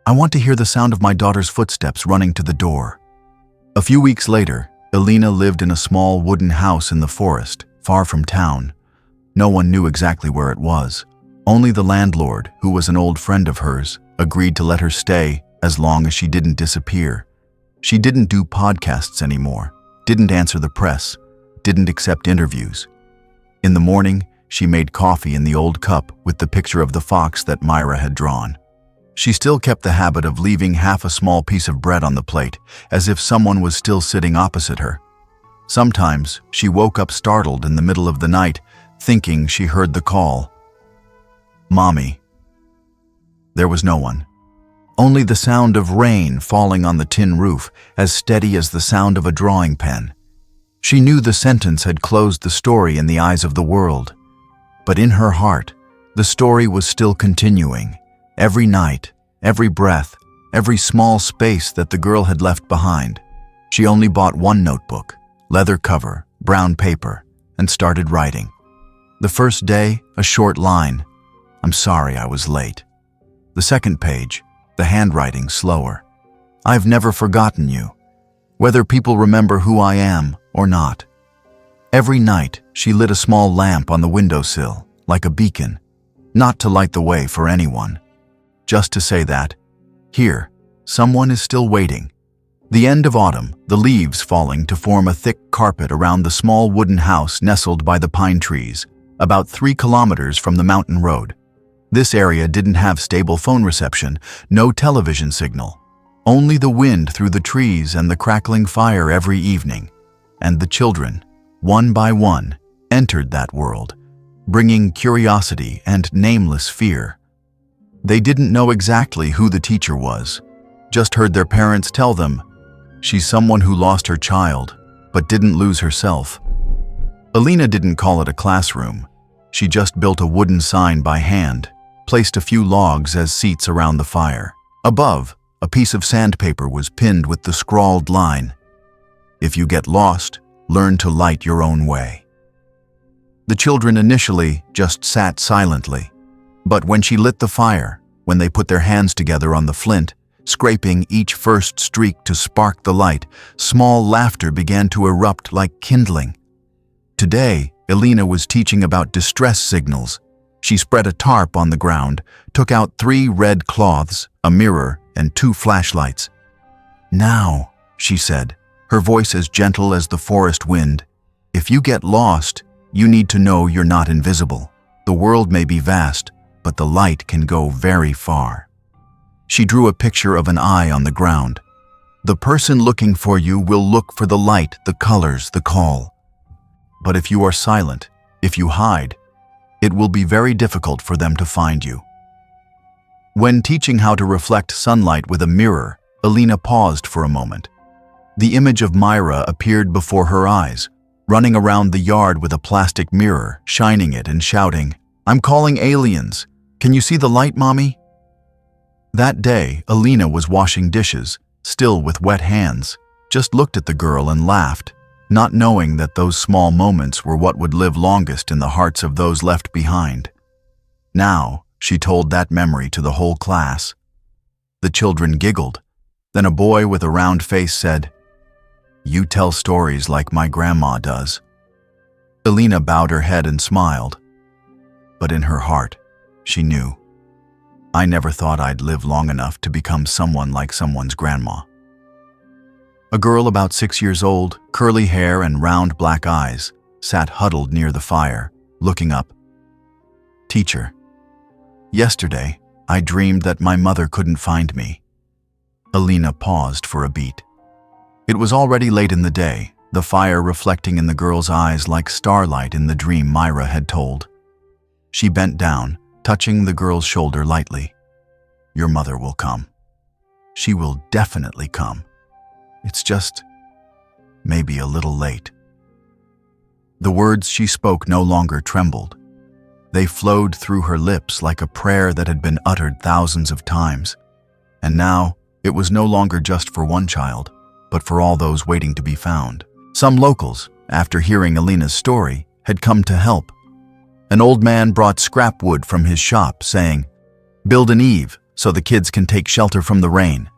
I want to hear the sound of my daughter's footsteps running to the door." A few weeks later, Elena lived in a small wooden house in the forest, far from town. No one knew exactly where it was. Only the landlord, who was an old friend of hers, agreed to let her stay as long as she didn't disappear. She didn't do podcasts anymore, didn't answer the press, didn't accept interviews. In the morning, she made coffee in the old cup with the picture of the fox that Myra had drawn. She still kept the habit of leaving half a small piece of bread on the plate, as if someone was still sitting opposite her. Sometimes she woke up startled in the middle of the night, thinking she heard the call. "Mommy." There was no one. Only the sound of rain falling on the tin roof, as steady as the sound of a drawing pen. She knew the sentence had closed the story in the eyes of the world. But in her heart, the story was still continuing. Every night, every breath, every small space that the girl had left behind. She only bought one notebook, leather cover, brown paper, and started writing. The first day, a short line, "I'm sorry I was late." The second page, the handwriting slower, "I've never forgotten you, whether people remember who I am or not." Every night, she lit a small lamp on the windowsill, like a beacon, not to light the way for anyone, just to say that, here, someone is still waiting. The end of autumn, the leaves falling to form a thick carpet around the small wooden house nestled by the pine trees, about 3 kilometers from the mountain road. This area didn't have stable phone reception, no television signal, only the wind through the trees and the crackling fire every evening. And the children, one by one, entered that world, bringing curiosity and nameless fear. They didn't know exactly who the teacher was, just heard their parents tell them, "She's someone who lost her child, but didn't lose herself." Alina didn't call it a classroom. She just built a wooden sign by hand, placed a few logs as seats around the fire. Above, a piece of sandpaper was pinned with the scrawled line, "If you get lost, learn to light your own way." The children initially just sat silently, but when she lit the fire, when they put their hands together on the flint, scraping each first streak to spark the light, small laughter began to erupt like kindling. Today, Alina was teaching about distress signals. She spread a tarp on the ground, took out 3 red cloths, a mirror, and 2 flashlights. "Now," she said, her voice as gentle as the forest wind, "if you get lost, you need to know you're not invisible. The world may be vast, but the light can go very far." She drew a picture of an eye on the ground. "The person looking for you will look for the light, the colors, the call. But if you are silent, if you hide, it will be very difficult for them to find you." When teaching how to reflect sunlight with a mirror, Alina paused for a moment. The image of Myra appeared before her eyes, running around the yard with a plastic mirror, shining it and shouting, "I'm calling aliens. Can you see the light, Mommy?" That day, Alina was washing dishes, still with wet hands, just looked at the girl and laughed, not knowing that those small moments were what would live longest in the hearts of those left behind. Now, she told that memory to the whole class. The children giggled. Then a boy with a round face said, "You tell stories like my grandma does." Alina bowed her head and smiled. But in her heart, she knew, "I never thought I'd live long enough to become someone like someone's grandma." A girl about 6 years old, curly hair and round black eyes, sat huddled near the fire, looking up. "Teacher, yesterday I dreamed that my mother couldn't find me." Alina paused for a beat. It was already late in the day, the fire reflecting in the girl's eyes like starlight in the dream Myra had told. She bent down, touching the girl's shoulder lightly. "Your mother will come. She will definitely come. It's just maybe a little late." The words she spoke no longer trembled. They flowed through her lips like a prayer that had been uttered thousands of times. And now, it was no longer just for one child, but for all those waiting to be found. Some locals, after hearing Alina's story, had come to help. An old man brought scrap wood from his shop, saying, "Build an eave so the kids can take shelter from the rain."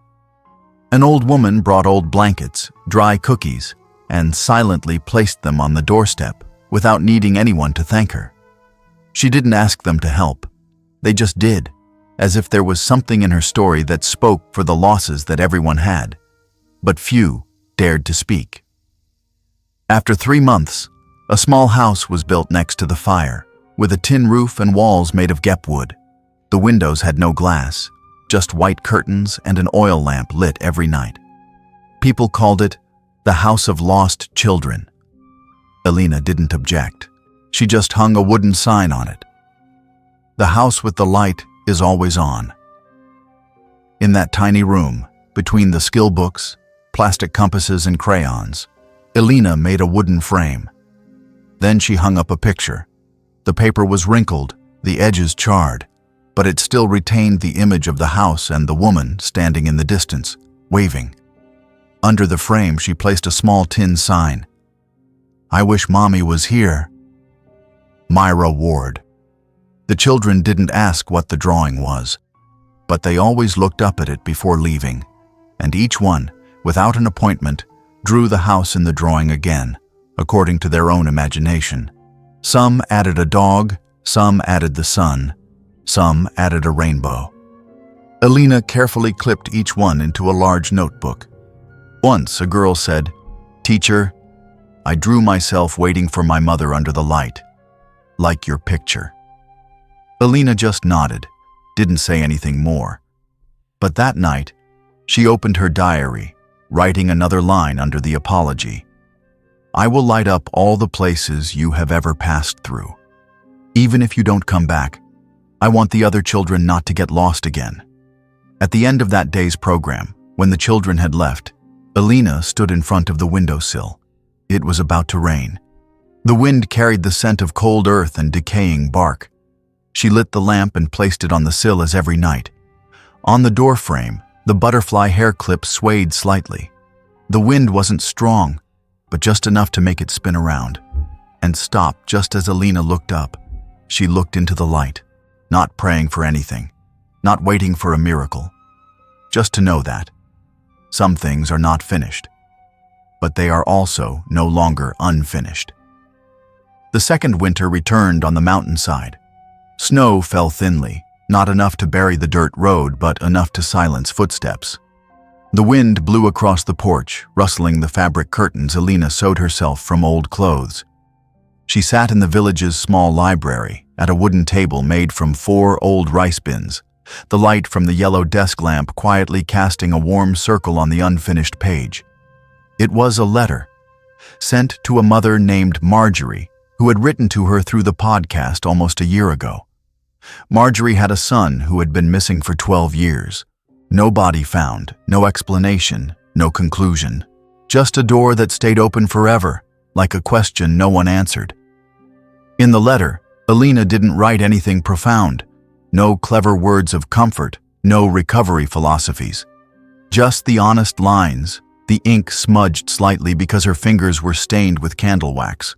An old woman brought old blankets, dry cookies, and silently placed them on the doorstep, without needing anyone to thank her. She didn't ask them to help. They just did, as if there was something in her story that spoke for the losses that everyone had, but few dared to speak. After 3 months, a small house was built next to the fire, with a tin roof and walls made of gep wood. The windows had no glass, just white curtains and an oil lamp lit every night. People called it the House of Lost Children. Elena didn't object. She just hung a wooden sign on it. The house with the light is always on. In that tiny room, between the skill books, plastic compasses and crayons, Elena made a wooden frame. Then she hung up a picture. The paper was wrinkled, the edges charred, but it still retained the image of the house and the woman standing in the distance, waving. Under the frame, she placed a small tin sign. "I wish Mommy was here. Myra Ward." The children didn't ask what the drawing was, but they always looked up at it before leaving, and each one, without an appointment, drew the house in the drawing again, according to their own imagination. Some added a dog, some added the sun, some added a rainbow. Elena carefully clipped each one into a large notebook. Once a girl said, "Teacher, I drew myself waiting for my mother under the light, like your picture." Elena just nodded, didn't say anything more. But that night, she opened her diary, writing another line under the apology. "I will light up all the places you have ever passed through. Even if you don't come back, I want the other children not to get lost again." At the end of that day's program, when the children had left, Elena stood in front of the windowsill. It was about to rain. The wind carried the scent of cold earth and decaying bark. She lit the lamp and placed it on the sill as every night. On the door frame, the butterfly hair clip swayed slightly. The wind wasn't strong, but just enough to make it spin around, and stop just as Elena looked up. She looked into the light, not praying for anything, not waiting for a miracle, just to know that some things are not finished, but they are also no longer unfinished. The second winter returned on the mountainside. Snow fell thinly, not enough to bury the dirt road, but enough to silence footsteps. The wind blew across the porch, rustling the fabric curtains Elena sewed herself from old clothes. She sat in the village's small library, at a wooden table made from 4 old rice bins, the light from the yellow desk lamp quietly casting a warm circle on the unfinished page. It was a letter, sent to a mother named Marjorie, who had written to her through the podcast almost a year ago. Marjorie had a son who had been missing for 12 years. No body found, no explanation, no conclusion. Just a door that stayed open forever, like a question no one answered. In the letter, Elena didn't write anything profound. No clever words of comfort, no recovery philosophies. Just the honest lines, the ink smudged slightly because her fingers were stained with candle wax.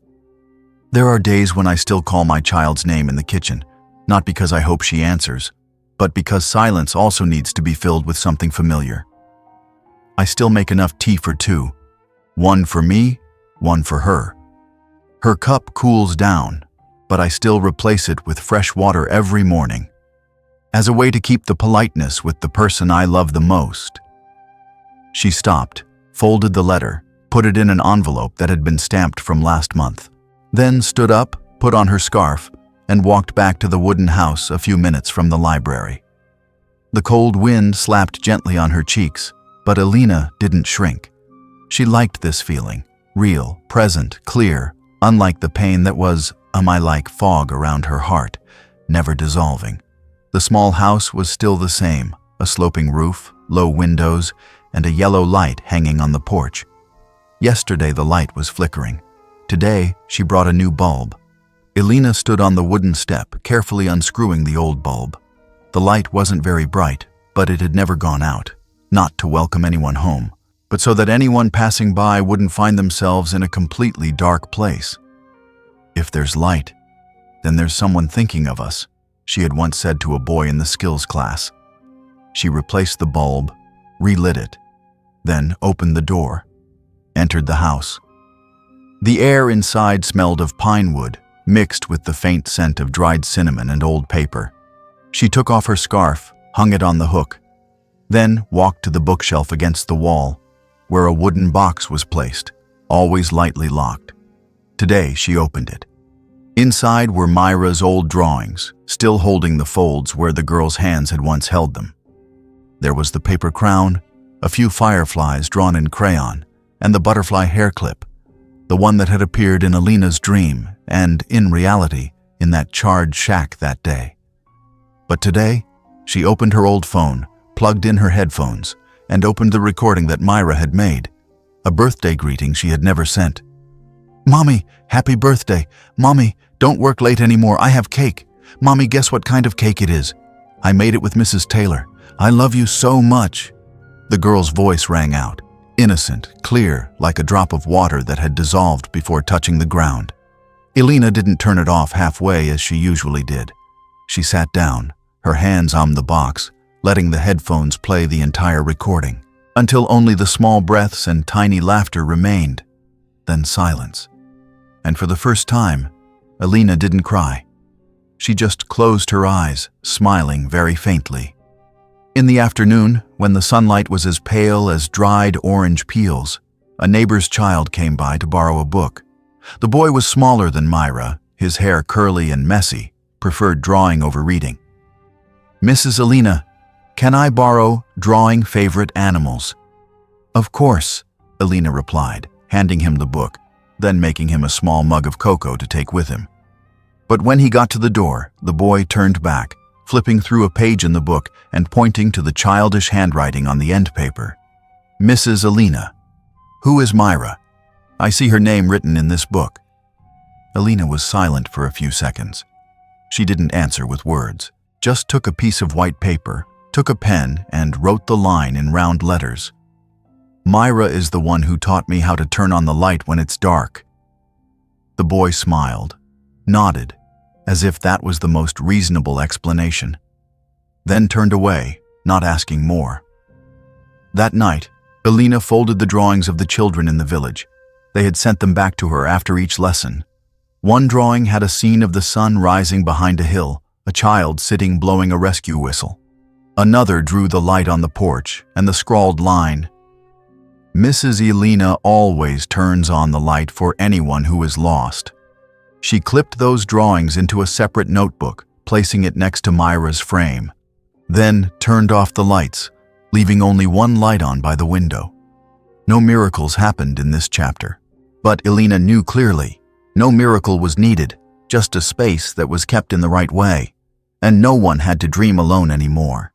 "There are days when I still call my child's name in the kitchen, not because I hope she answers, but because silence also needs to be filled with something familiar. I still make enough tea for 2, one for me, one for her. Her cup cools down, but I still replace it with fresh water every morning, as a way to keep the politeness with the person I love the most." She stopped, folded the letter, put it in an envelope that had been stamped from last month, then stood up, put on her scarf, and walked back to the wooden house a few minutes from the library. The cold wind slapped gently on her cheeks, but Elena didn't shrink. She liked this feeling, real, present, clear, unlike the pain that was like fog around her heart, never dissolving. The small house was still the same, a sloping roof, low windows, and a yellow light hanging on the porch. Yesterday the light was flickering. Today she brought a new bulb. Elena stood on the wooden step, carefully unscrewing the old bulb. The light wasn't very bright, but it had never gone out, not to welcome anyone home, but so that anyone passing by wouldn't find themselves in a completely dark place. "If there's light, then there's someone thinking of us," she had once said to a boy in the skills class. She replaced the bulb, relit it, then opened the door, entered the house. The air inside smelled of pine wood, mixed with the faint scent of dried cinnamon and old paper. She took off her scarf, hung it on the hook, then walked to the bookshelf against the wall, where a wooden box was placed, always lightly locked. Today she opened it. Inside were Myra's old drawings, still holding the folds where the girl's hands had once held them. There was the paper crown, a few fireflies drawn in crayon, and the butterfly hair clip, the one that had appeared in Alina's dream and, in reality, in that charred shack that day. But today, she opened her old phone, plugged in her headphones, and opened the recording that Myra had made, a birthday greeting she had never sent. "Mommy, happy birthday. Mommy, don't work late anymore. I have cake. Mommy, guess what kind of cake it is? I made it with Mrs. Taylor. I love you so much." The girl's voice rang out, innocent, clear, like a drop of water that had dissolved before touching the ground. Alina didn't turn it off halfway as she usually did. She sat down, her hands on the box, letting the headphones play the entire recording, until only the small breaths and tiny laughter remained, then silence. And for the first time, Alina didn't cry. She just closed her eyes, smiling very faintly. In the afternoon, when the sunlight was as pale as dried orange peels, a neighbor's child came by to borrow a book. The boy was smaller than Myra, his hair curly and messy, preferred drawing over reading. "Mrs. Alina, can I borrow Drawing Favorite Animals?" "Of course," Alina replied, handing him the book, then making him a small mug of cocoa to take with him. But when he got to the door, the boy turned back, flipping through a page in the book and pointing to the childish handwriting on the end paper. "Mrs. Alina. Who is Myra? I see her name written in this book." Alina was silent for a few seconds. She didn't answer with words, just took a piece of white paper, took a pen, and wrote the line in round letters. "Myra is the one who taught me how to turn on the light when it's dark." The boy smiled, nodded, as if that was the most reasonable explanation, then turned away, not asking more. That night, Alina folded the drawings of the children in the village. They had sent them back to her after each lesson. One drawing had a scene of the sun rising behind a hill, a child sitting blowing a rescue whistle. Another drew the light on the porch and the scrawled line, "Mrs. Alina always turns on the light for anyone who is lost." She clipped those drawings into a separate notebook, placing it next to Myra's frame, then turned off the lights, leaving only one light on by the window. No miracles happened in this chapter, but Alina knew clearly no miracle was needed, just a space that was kept in the right way, and no one had to dream alone anymore.